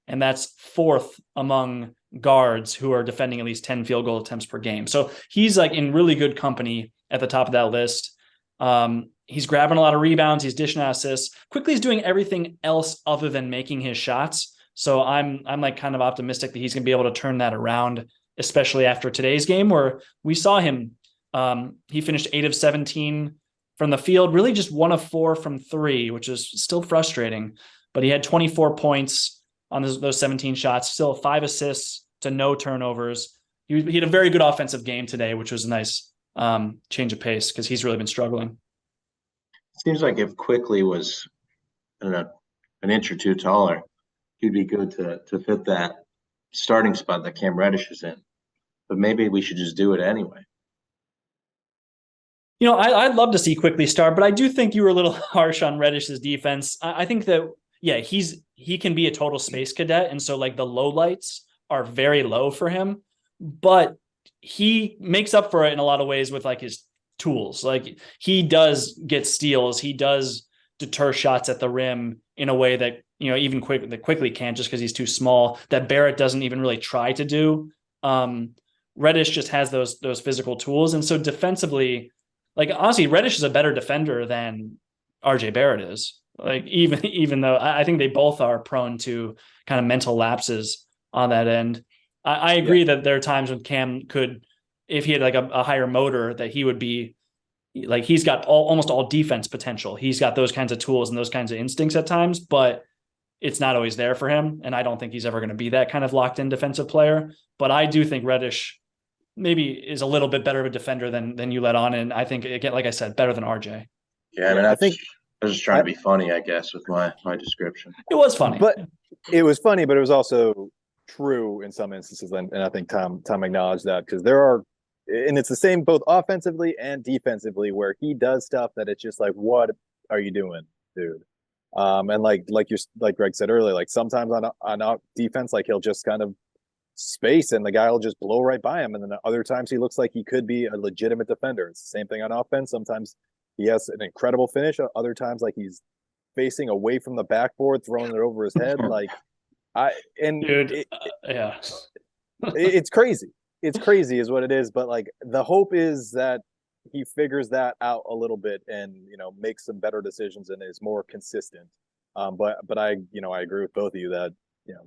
And that's fourth among guards who are defending at least 10 field goal attempts per game. So he's like in really good company at the top of that list. He's grabbing a lot of rebounds. He's dishing out assists. Quickly, he's doing everything else other than making his shots. So I'm like kind of optimistic that he's going to be able to turn that around, especially after today's game where we saw him. He finished 8 of 17 from the field, really just 1 of 4 from 3, which is still frustrating. But he had 24 points on those 17 shots, still 5 assists to no turnovers. He had a very good offensive game today, which was a nice change of pace because he's really been struggling. Seems like if Quickly was, I don't know, an inch or two taller, he'd be good to fit that starting spot that Cam Reddish is in. But maybe we should just do it anyway. I'd love to see Quickly start, but I do think you were a little harsh on Reddish's defense. I think that, yeah, he can be a total space cadet. And so like the low lights are very low for him, but he makes up for it in a lot of ways with like his tools. Like he does get steals. He does deter shots at the rim in a way that, even Quickly can't, just because he's too small, that Barrett doesn't even really try to do. Reddish just has those physical tools. And so defensively, like honestly, Reddish is a better defender than RJ Barrett is. Like even though I think they both are prone to kind of mental lapses on that end. I agree that there are times when Cam could, if he had like a higher motor, that he would be like, he's got almost all defense potential. He's got those kinds of tools and those kinds of instincts at times, but it's not always there for him. And I don't think he's ever going to be that kind of locked in defensive player. But I do think Reddish maybe is a little bit better of a defender than you let on. And I think, again, like I said, better than RJ. Yeah, I mean, I think I was just trying to be funny, I guess, with my description. It was funny. But it was funny, but it was also true in some instances. And I think Tom acknowledged that, because there are, and it's the same both offensively and defensively, where he does stuff that it's just like, what are you doing, dude? And like Greg said earlier, like sometimes on defense, like he'll just kind of space and the guy will just blow right by him. And then other times he looks like he could be a legitimate defender. It's the same thing on offense. Sometimes he has an incredible finish. Other times, like he's facing away from the backboard, throwing it over his head. Like it's crazy. It's crazy is what it is. But like the hope is that he figures that out a little bit and, makes some better decisions and is more consistent. But I agree with both of you that,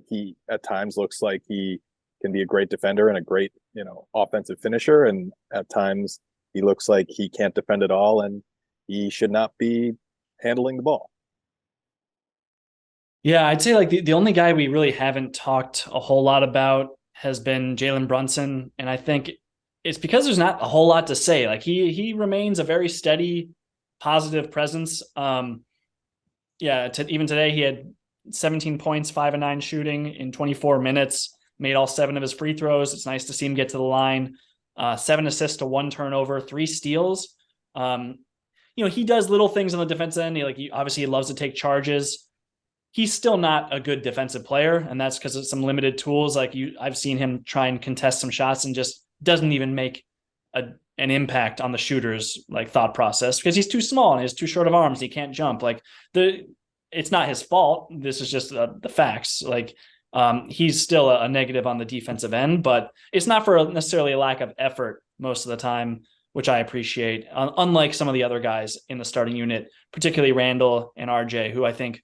he at times looks like he can be a great defender and a great, offensive finisher. And at times he looks like he can't defend at all and he should not be handling the ball. Yeah, I'd say like the only guy we really haven't talked a whole lot about has been Jalen Brunson. And I think it's because there's not a whole lot to say. Like he remains a very steady, positive presence. Even today he had 17 points, 5 of 9 shooting in 24 minutes, made all 7 of his free throws. It's nice to see him get to the line. 7 assists to 1 turnover, 3 steals. He does little things on the defensive end. He loves to take charges. He's still not a good defensive player, and that's because of some limited tools. I've seen him try and contest some shots and just doesn't even make an impact on the shooter's thought process because he's too small and he's too short of arms. He can't jump. It's not his fault. This is just the facts. He's still a negative on the defensive end, but it's not for necessarily a lack of effort most of the time, which I appreciate. Unlike some of the other guys in the starting unit, particularly Randall and RJ, who I think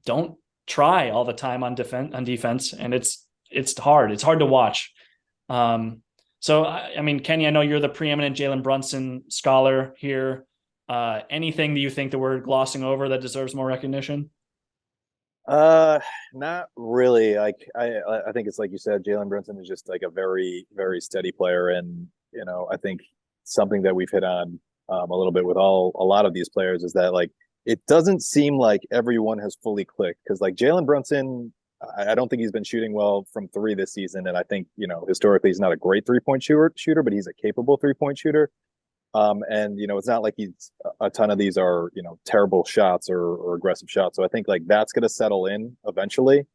don't try all the time on defense, and it's hard. It's hard to watch. So I mean, Kenney, I know you're the preeminent Jalen Brunson scholar here. Anything that you think that we're glossing over that deserves more recognition? Not really. Like I think it's like you said, Jalen Brunson is just like a very, very steady player, and I think something that we've hit on a little bit with a lot of these players is that like it doesn't seem like everyone has fully clicked because like Jalen Brunson, I don't think he's been shooting well from three this season, and I think historically he's not a great 3-point shooter, but he's a capable 3-point shooter. And it's not like he's a ton of these are terrible shots or aggressive shots. So I think like that's going to settle in eventually.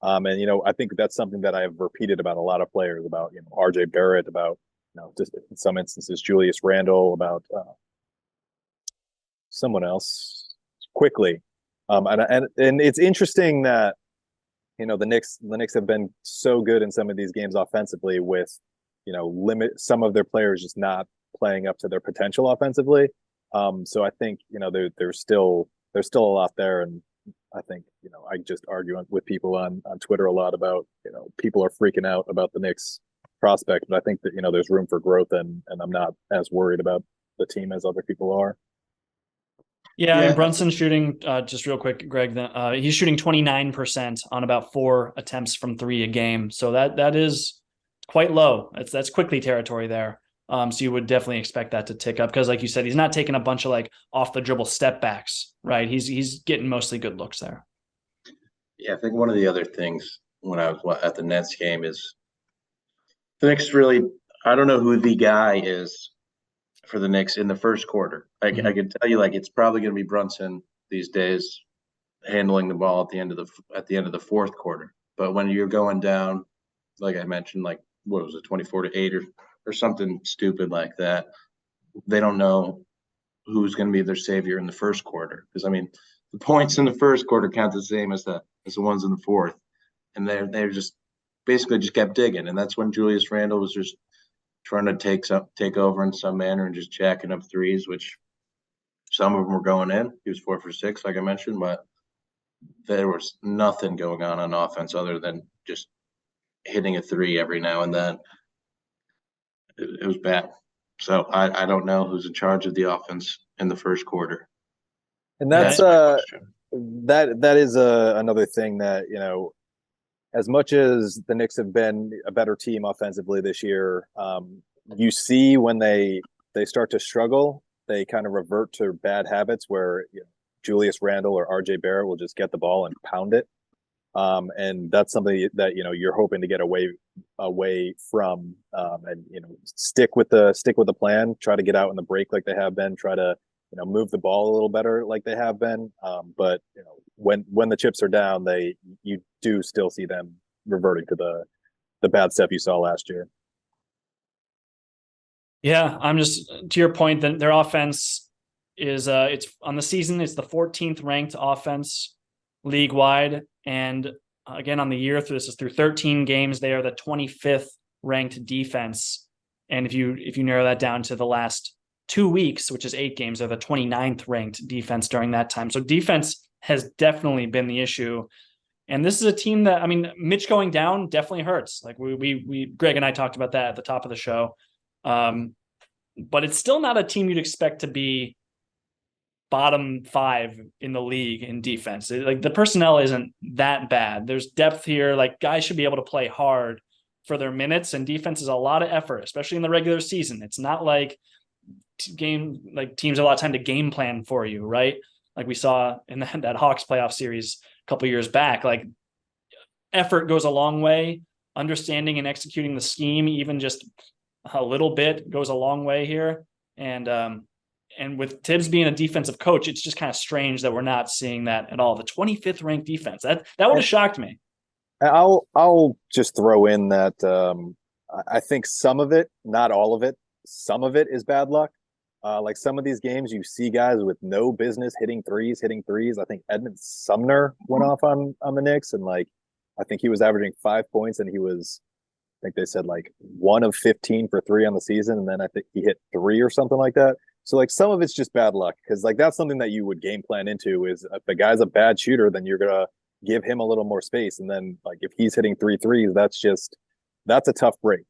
And I think that's something that I have repeated about a lot of players, about RJ Barrett, about just in some instances Julius Randle, about someone else quickly. And it's interesting that the Knicks have been so good in some of these games offensively with limit some of their players just not playing up to their potential offensively. So I think there's still a lot there, and I think I just argue with people on Twitter a lot about people are freaking out about the Knicks prospect, but I think that there's room for growth, and I'm not as worried about the team as other people are. Yeah, I mean, Brunson shooting, just real quick, Greg, he's shooting 29% on about 4 attempts from 3 a game. So that is quite low. That's quickly territory there. So you would definitely expect that to tick up because, like you said, he's not taking a bunch of like off the dribble step backs, right? He's getting mostly good looks there. Yeah, I think one of the other things when I was at the Nets game is the Knicks really, I don't know who the guy is for the Knicks in the first quarter. I can tell you, like, it's probably going to be Brunson these days handling the ball at the end of the fourth quarter. But when you're going down, like I mentioned, like what was it, 24-8 or something stupid like that, they don't know who's going to be their savior in the first quarter. Because I mean, the points in the first quarter count the same as the ones in the fourth, and they're just basically just kept digging, and that's when Julius Randle was just trying to take over in some manner and just jacking up threes, which some of them were going in. He was 4 for 6, like I mentioned, but there was nothing going on offense other than just hitting a three every now and then. It was bad. So I don't know who's in charge of the offense in the first quarter. And that's that is another thing that as much as the Knicks have been a better team offensively this year, you see when they start to struggle, they kind of revert to bad habits where Julius Randle or RJ Barrett will just get the ball and pound it. And that's something that you're hoping to get away from, and stick with the plan. Try to get out in the break like they have been. Try to move the ball a little better like they have been. But when the chips are down, you do still see them reverting to the bad stuff you saw last year. Yeah, I'm just to your point that their offense is it's on the season, it's the 14th ranked offense league wide, and again on the year through 13 games, they are the 25th ranked defense. And if you narrow that down to the last 2 weeks, which is 8 games, they're the 29th ranked defense during that time. So defense has definitely been the issue. And this is a team that, I mean, Mitch going down definitely hurts. Like we Greg and I talked about that at the top of the show. But it's still not a team you'd expect to be bottom 5 in the league in defense. Like the personnel isn't that bad. There's depth here. Like guys should be able to play hard for their minutes, and defense is a lot of effort, especially in the regular season. It's not like teams have a lot of time to game plan for you, right? Like we saw in that Hawks playoff series a couple years back. Like effort goes a long way. Understanding and executing the scheme, even just a little bit, goes a long way here. And with Tibbs being a defensive coach, it's just kind of strange that we're not seeing that at all. The 25th ranked defense, that would have shocked me. I'll just throw in that I think some of it, not all of it, some of it is bad luck. Like some of these games, you see guys with no business hitting threes. I think Edmund Sumner went off on the Knicks, and like I think he was averaging 5 points, and he was, I think they said like 1 of 15 for 3 on the season, and then I think he hit 3 or something like that. So like some of it's just bad luck, because like that's something that you would game plan into is if the guy's a bad shooter, then you're gonna give him a little more space, and then like if he's hitting 3 threes, that's a tough break.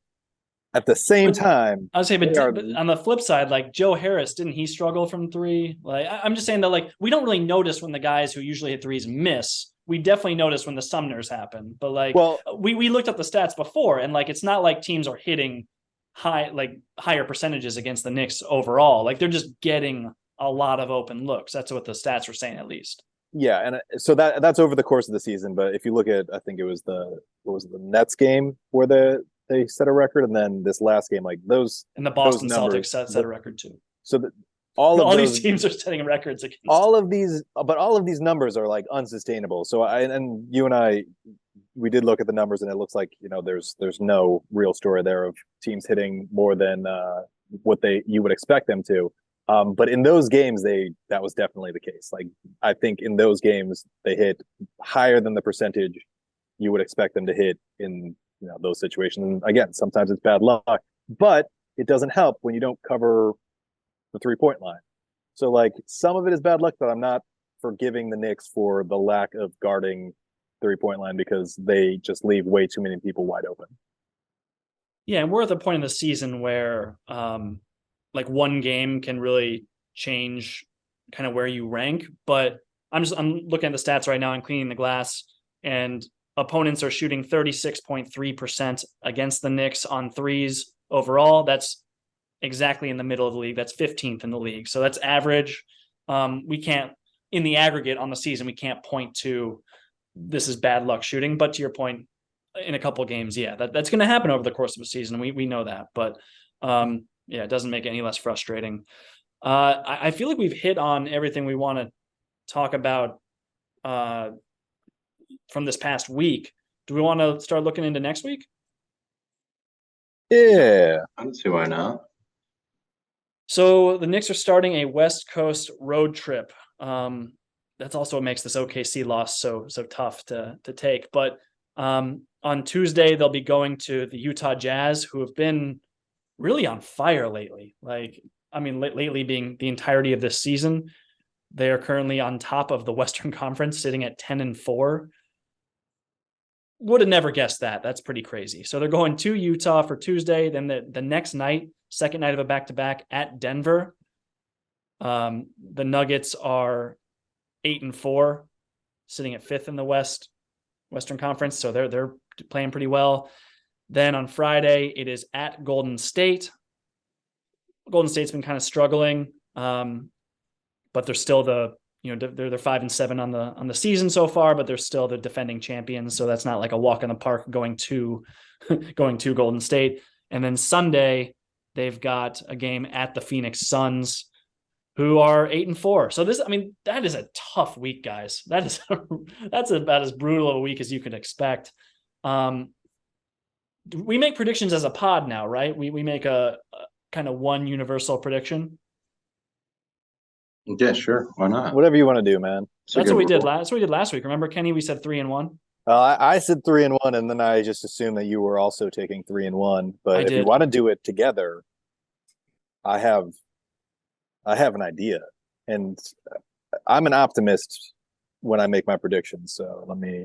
At the same time, I would say, but on the flip side, like Joe Harris, didn't he struggle from 3? Like I'm just saying that like we don't really notice when the guys who usually hit threes miss. we definitely notice when the Sumners happen. But like, Well, we looked up the stats before, and like, it's not like teams are hitting higher percentages against the Knicks overall. Like, they're just getting a lot of open looks. That's what the stats were saying, at least. yeah, and so that's over the course of the season. But if you look at, I think it was the Nets game where they set a record, and then this last game, like those And the Boston numbers, Celtics set a record too. So that all these teams are setting records against all of these numbers are like unsustainable. So and you and I, we did look at the numbers, and it looks like, you know, there's no real story there of teams hitting more than what you would expect them to. But in those games, that was definitely the case. Like, I think in those games they hit higher than the percentage you would expect them to hit in, you know, those situations. And again, sometimes it's bad luck, but it doesn't help when you don't cover the 3-point line. So like, some of it is bad luck, but I'm not forgiving the Knicks for the lack of guarding 3-point line, because they just leave way too many people wide open. Yeah, and we're at the point in the season where like one game can really change kind of where you rank. But I'm looking at the stats right now and cleaning the glass, and opponents are shooting 36.3% against the Knicks on threes overall. That's exactly in the middle of the league. That's 15th in the league. So that's average. We can't, in the aggregate on the season, we can't point to this is bad luck shooting. But to your point, in a couple of games, yeah, that's going to happen over the course of a season. We know that. But yeah, it doesn't make it any less frustrating. I feel like we've hit on everything we want to talk about from this past week. Do we want to start looking into next week? Yeah, I don't see why not. So the Knicks are starting a West Coast road trip. That's also what makes this OKC loss so tough to take. But on Tuesday, they'll be going to the Utah Jazz, who have been really on fire lately. Like, I mean, lately being the entirety of this season. They are currently on top of the Western Conference, sitting at 10-4. Would have never guessed that. That's pretty crazy. So they're going to Utah for Tuesday. Then the next night, second night of a back-to-back at Denver. The Nuggets are 8-4, sitting at 5th in the Western Conference. So they're playing pretty well. Then on Friday, it is at Golden State. Golden State's been kind of struggling, but they're still they're 5-7 on the season so far, but they're still the defending champions. So that's not like a walk in the park going to Golden State. And then Sunday, they've got a game at the Phoenix Suns, who are 8-4. So that is a tough week, guys. That's about as brutal of a week as you could expect. We make predictions as a pod now, right? We make a kind of one universal prediction. Yeah, sure. Why not? whatever you want to do, man. That's what we did last week. Remember, Kenny? We said 3-1. I said 3-1, and then I just assumed that you were also taking 3-1. But if you want to do it together, I have an idea, and I'm an optimist when I make my predictions. So let me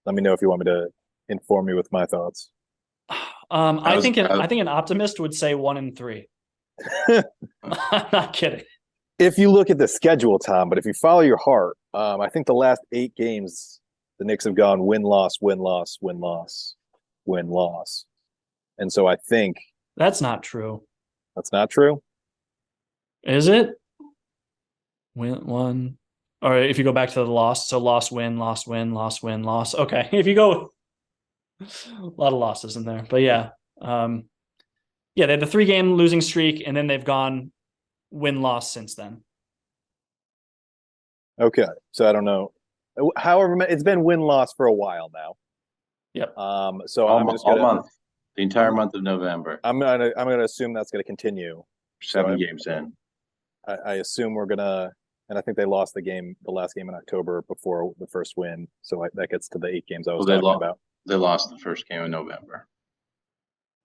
know if you want me to inform me with my thoughts. I think an optimist would say 1-3. I'm not kidding. If you look at the schedule, Tom, but if you follow your heart, I think the last 8 games, the Knicks have gone win-loss, win-loss, win-loss, win-loss. And so I think that's not true. That's not true? Is it? One. Or if you go back to the loss, so loss, win, loss, win, loss, win, loss. Okay. If you go, a lot of losses in there. But yeah. They had the 3-game losing streak, and then they've gone win-loss since then. Okay. So I don't know. However, it's been win-loss for a while now. Yep. So all month, the entire month of November. I'm gonna assume that's gonna continue. 7 games in. I assume we're gonna, and I think they lost the last game in October before the first win. So that gets to the 8 games I was talking about. They lost the first game in November.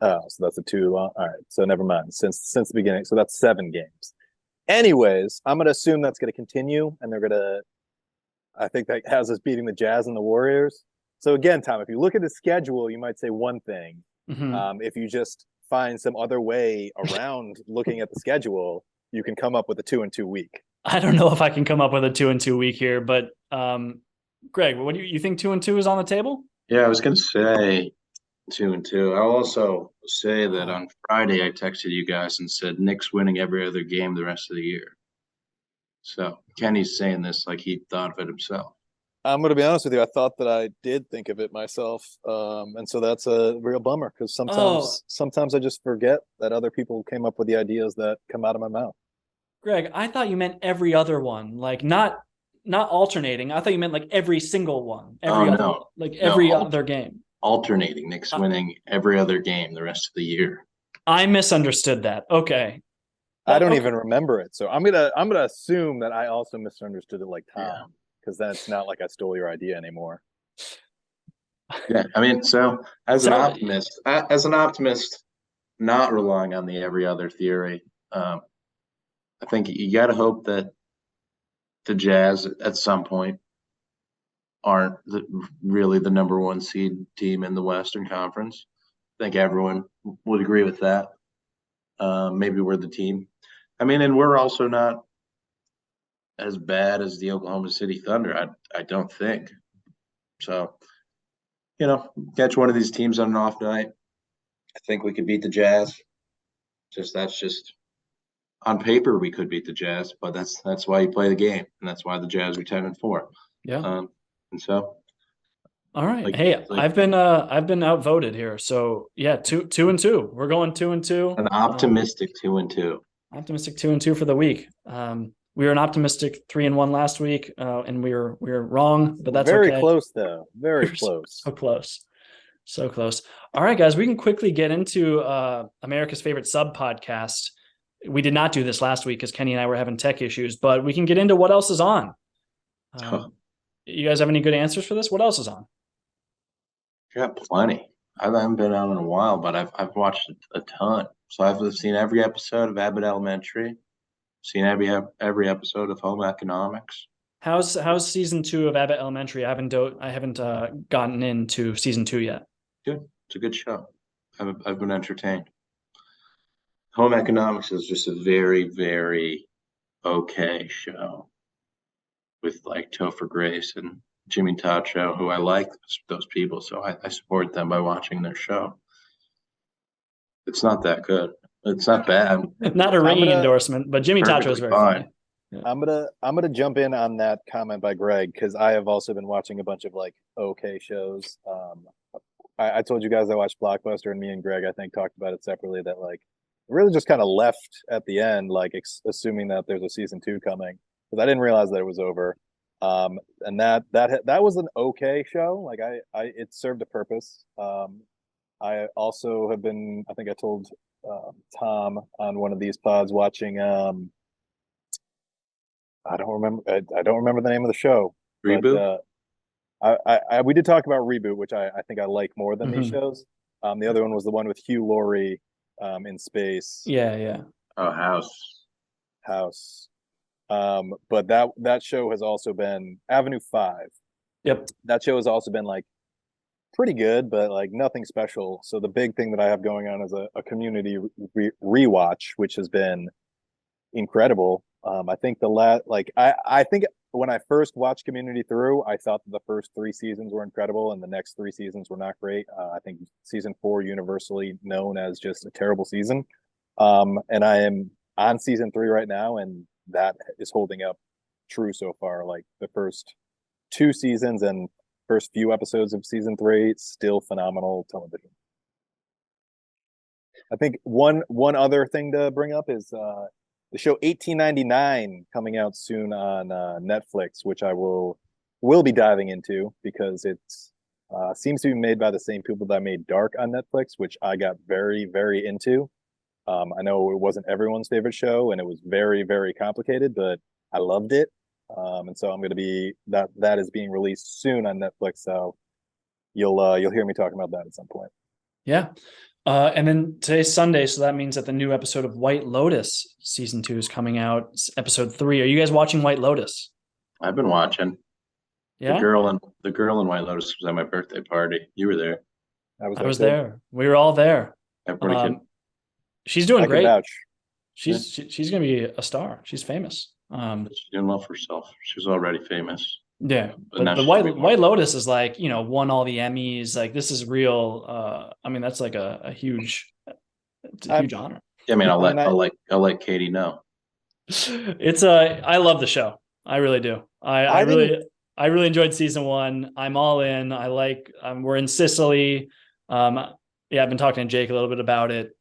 Oh, so that's a 2 long. All right. So never mind. Since the beginning. So that's 7 games. Anyways, I'm gonna assume that's gonna continue, and I think that has us beating the Jazz and the Warriors. So again, Tom, if you look at the schedule, you might say one thing. Mm-hmm. If you just find some other way around looking at the schedule, you can come up with a 2-2 week. I don't know if I can come up with a 2-2 week here, but Greg, what do you think 2-2 is on the table? Yeah, I was gonna say 2-2. I'll also say that on Friday I texted you guys and said Knicks winning every other game the rest of the year. So Kenny's saying this like he thought of it himself. I'm going to be honest with you. I thought that I did think of it myself, and so that's a real bummer because Oh, sometimes I just forget that other people came up with the ideas that come out of my mouth. Greg, I thought you meant every other one, like not alternating. I thought you meant like every single one, Oh every other no, like no, every other game. alternating Knicks I, winning every other game the rest of the year. I misunderstood that. Okay. I don't Okay. even remember it, so I'm gonna assume that I also misunderstood it like Yeah. Tom, because then it's not like I stole your idea anymore. Yeah. I mean, so So as an optimist, not relying on the every other theory, I think you got to hope that the Jazz at some point aren't really the number one seed team in the Western Conference. I think everyone would agree with that. Maybe we're the team. I mean, and we're also not as bad as the Oklahoma City Thunder. I don't think so. Catch one of these teams on an off night. I think we could beat the Jazz. That's just on paper we could beat the Jazz, but that's why you play the game, and that's why the Jazz are 10-4. yeah. And so All right. like Hey, like I've been outvoted here. So yeah, 2-2. We're going 2-2. an optimistic 2-2. Optimistic 2-2 for the week. We were an optimistic 3-1 last week, and we were wrong, but that's Very okay. close, though. Very We're close. so close. So close. All right, guys, we can quickly get into America's favorite sub podcast. We did not do this last week because Kenny and I were having tech issues, but we can get into what else is on. You guys have any good answers for this? What else is on? Got plenty. I haven't been on in a while, but I've watched a ton. So I've seen every episode of Abbott Elementary, seen every episode of Home Economics. How's season 2 of Abbott Elementary? I haven't gotten into season 2 yet. Good. It's a good show. I've been entertained. Home Economics is just a very, very okay show with like Topher Grace and Jimmy Tacho, who I like those people, so I support them by watching their show. It's not that good. It's not bad. Not a ringing endorsement, but Jimmy Tacho is Perfectly very fine. funny. Yeah. I'm gonna jump in on that comment by Greg because I have also been watching a bunch of like okay shows. I told you guys I watched Blockbuster, and me and Greg I think talked about it separately. That like really just kind of left at the end, like assuming that there's a season 2 coming because I didn't realize that it was over. And that was an okay show. Like it served a purpose. I also have been. I think I told Tom on one of these pods watching. I don't remember. I don't remember the name of the show. Reboot. But we did talk about Reboot, which I think I like more than these Mhm. shows. The other one was the one with Hugh Laurie in space. Yeah. Oh, House. But that show has also been Avenue 5. Yep. That show has also been like pretty good, but like nothing special. So the big thing that I have going on is a community rewatch, which has been incredible. I think I think when I first watched Community through, I thought that the first 3 seasons were incredible and the next 3 seasons were not great. I think season 4 universally known as just a terrible season. And I am on season 3 right now, and that is holding up true so far. Like the first 2 seasons and first few episodes of season 3, still phenomenal television. I think one other thing to bring up is the show 1899 coming out soon on Netflix, which I will be diving into because it's seems to be made by the same people that made Dark on Netflix, which I got very, very into. I know it wasn't everyone's favorite show, and it was very, very complicated, but I loved it. And so I'm going to be that is being released soon on Netflix. So you'll hear me talking about that at some point. Yeah. And then today's Sunday, so that means that the new episode of White Lotus season 2 is coming out. Episode 3. Are you guys watching White Lotus? I've been watching. Yeah. The girl in White Lotus was at my birthday party. You were there. I was there. We were all there. She's doing great. She's going to be a star. She's famous. She's doing well for herself. She's already famous. Yeah, But now but the she's way more. White Lotus is like, you know, won all the Emmys. Like this is real. I mean, that's like a huge, it's a huge honor. I mean, I mean, I'll let Katie know. It's I love the show. I really do. I didn't. I really enjoyed season one. I'm all in. I like. We're in Sicily. Yeah, I've been talking to Jake a little bit about it.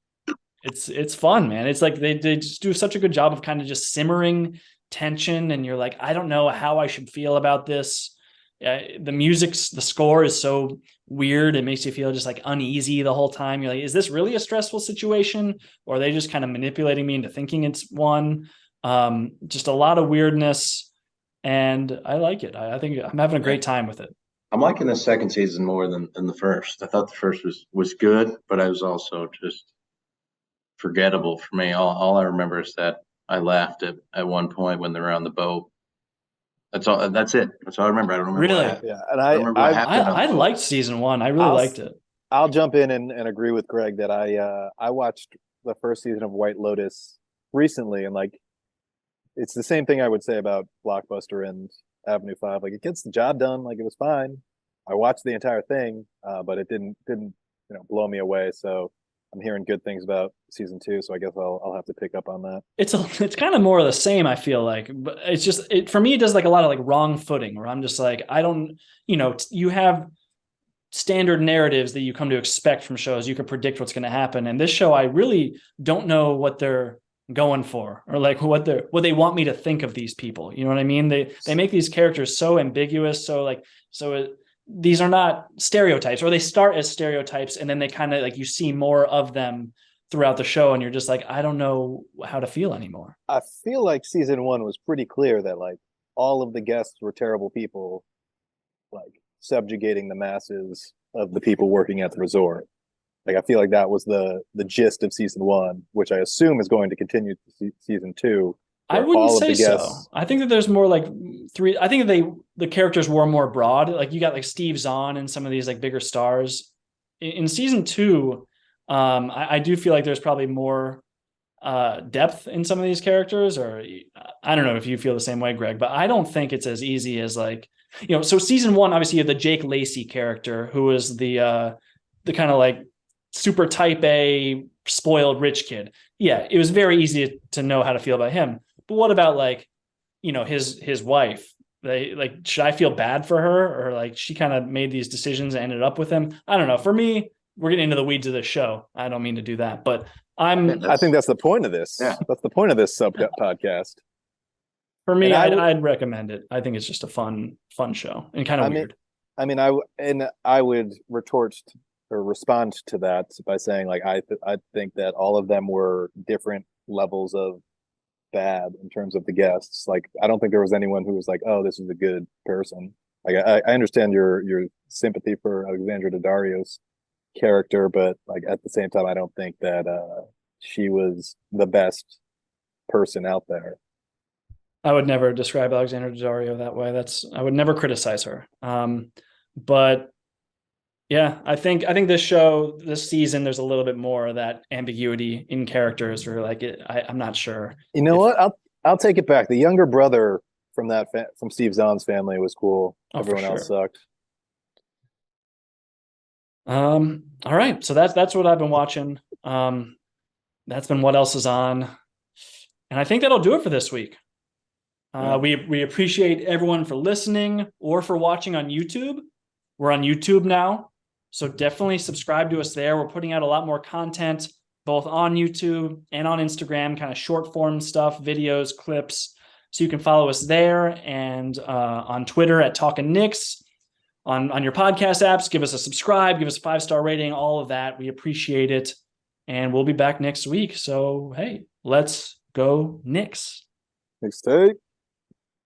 It's fun, man. It's like they just do such a good job of kind of just simmering tension, and you're like, I don't know how I should feel about this. The score is so weird. It makes you feel just like uneasy the whole time. You're like, is this really a stressful situation, or are they just kind of manipulating me into thinking it's one? Just a lot of weirdness, and I like it. I think I'm having a great time with it. I'm liking the second season more than the first. I thought the first was good, but I was also just forgettable for me. All I remember is that I laughed at one point when they were on the boat. That's all. That's it. That's all I remember. I don't remember what Really, happened. Yeah, and I don't remember what happened on I the boat. liked season one. I really liked it. I'll jump in and agree with Greg that I watched the first season of White Lotus recently, and like it's the same thing I would say about Blockbuster and Avenue 5. Like it gets the job done. Like it was fine. I watched the entire thing, but it didn't blow me away. So I'm hearing good things about season 2. So I guess I'll have to pick up on that. It's kind of more of the same. I feel like, but it's just for me. It does like a lot of like wrong footing where I'm just like, I don't, you have standard narratives that you come to expect from shows. You can predict what's going to happen, and this show, I really don't know what they're going for, or like what they want me to think of these people. You know what I mean? They make these characters so ambiguous, these are not stereotypes, or they start as stereotypes and then they kind of like you see more of them throughout the show, and you're just like, I don't know how to feel anymore. I feel like season 1 was pretty clear that like all of the guests were terrible people, like subjugating the masses of the people working at the resort. Like I feel like that was the gist of season 1, which I assume is going to continue to season 2. I wouldn't say so. I think that there's more like three. I think the characters were more broad. Like you got like Steve Zahn and some of these like bigger stars in season 2. I do feel like there's probably more depth in some of these characters, or I don't know if you feel the same way, Greg, but I don't think it's as easy as like, so season 1, obviously you have the Jake Lacey character, who is the kind of like super type A spoiled rich kid. Yeah, it was very easy to know how to feel about him. But what about like, his wife? They like, should I feel bad for her, or like she kind of made these decisions and ended up with him? I don't know. For me, we're getting into the weeds of the show. I don't mean to do that, but I think that's the point of this. Yeah. That's the point of this sub podcast. For me, I'd recommend it. I think it's just a fun show and kind of weird. I would respond to that by saying like I think that all of them were different levels of bad in terms of the guests. Like I don't think there was anyone who was like, oh, this is a good person. Like I understand your sympathy for Alexandra Daddario's character, but like at the same time, I don't think that she was the best person out there. I would never describe Alexandra Daddario that way. I would never criticize her. But yeah, I think this season, there's a little bit more of that ambiguity in characters where like I'm not sure. You know what? I'll take it back. The younger brother from from Steve Zahn's family was cool. Everyone else sucked. All right. So that's what I've been watching. That's been what else is on. And I think that'll do it for this week. We appreciate everyone for listening or for watching on YouTube. We're on YouTube now, so definitely subscribe to us there. We're putting out a lot more content, both on YouTube and on Instagram, kind of short form stuff, videos, clips. So you can follow us there, and on Twitter at Talkin Knicks. On your podcast apps, give us a subscribe, give us a 5-star rating, all of that. We appreciate it. And we'll be back next week. So, hey, let's go Knicks. Next take.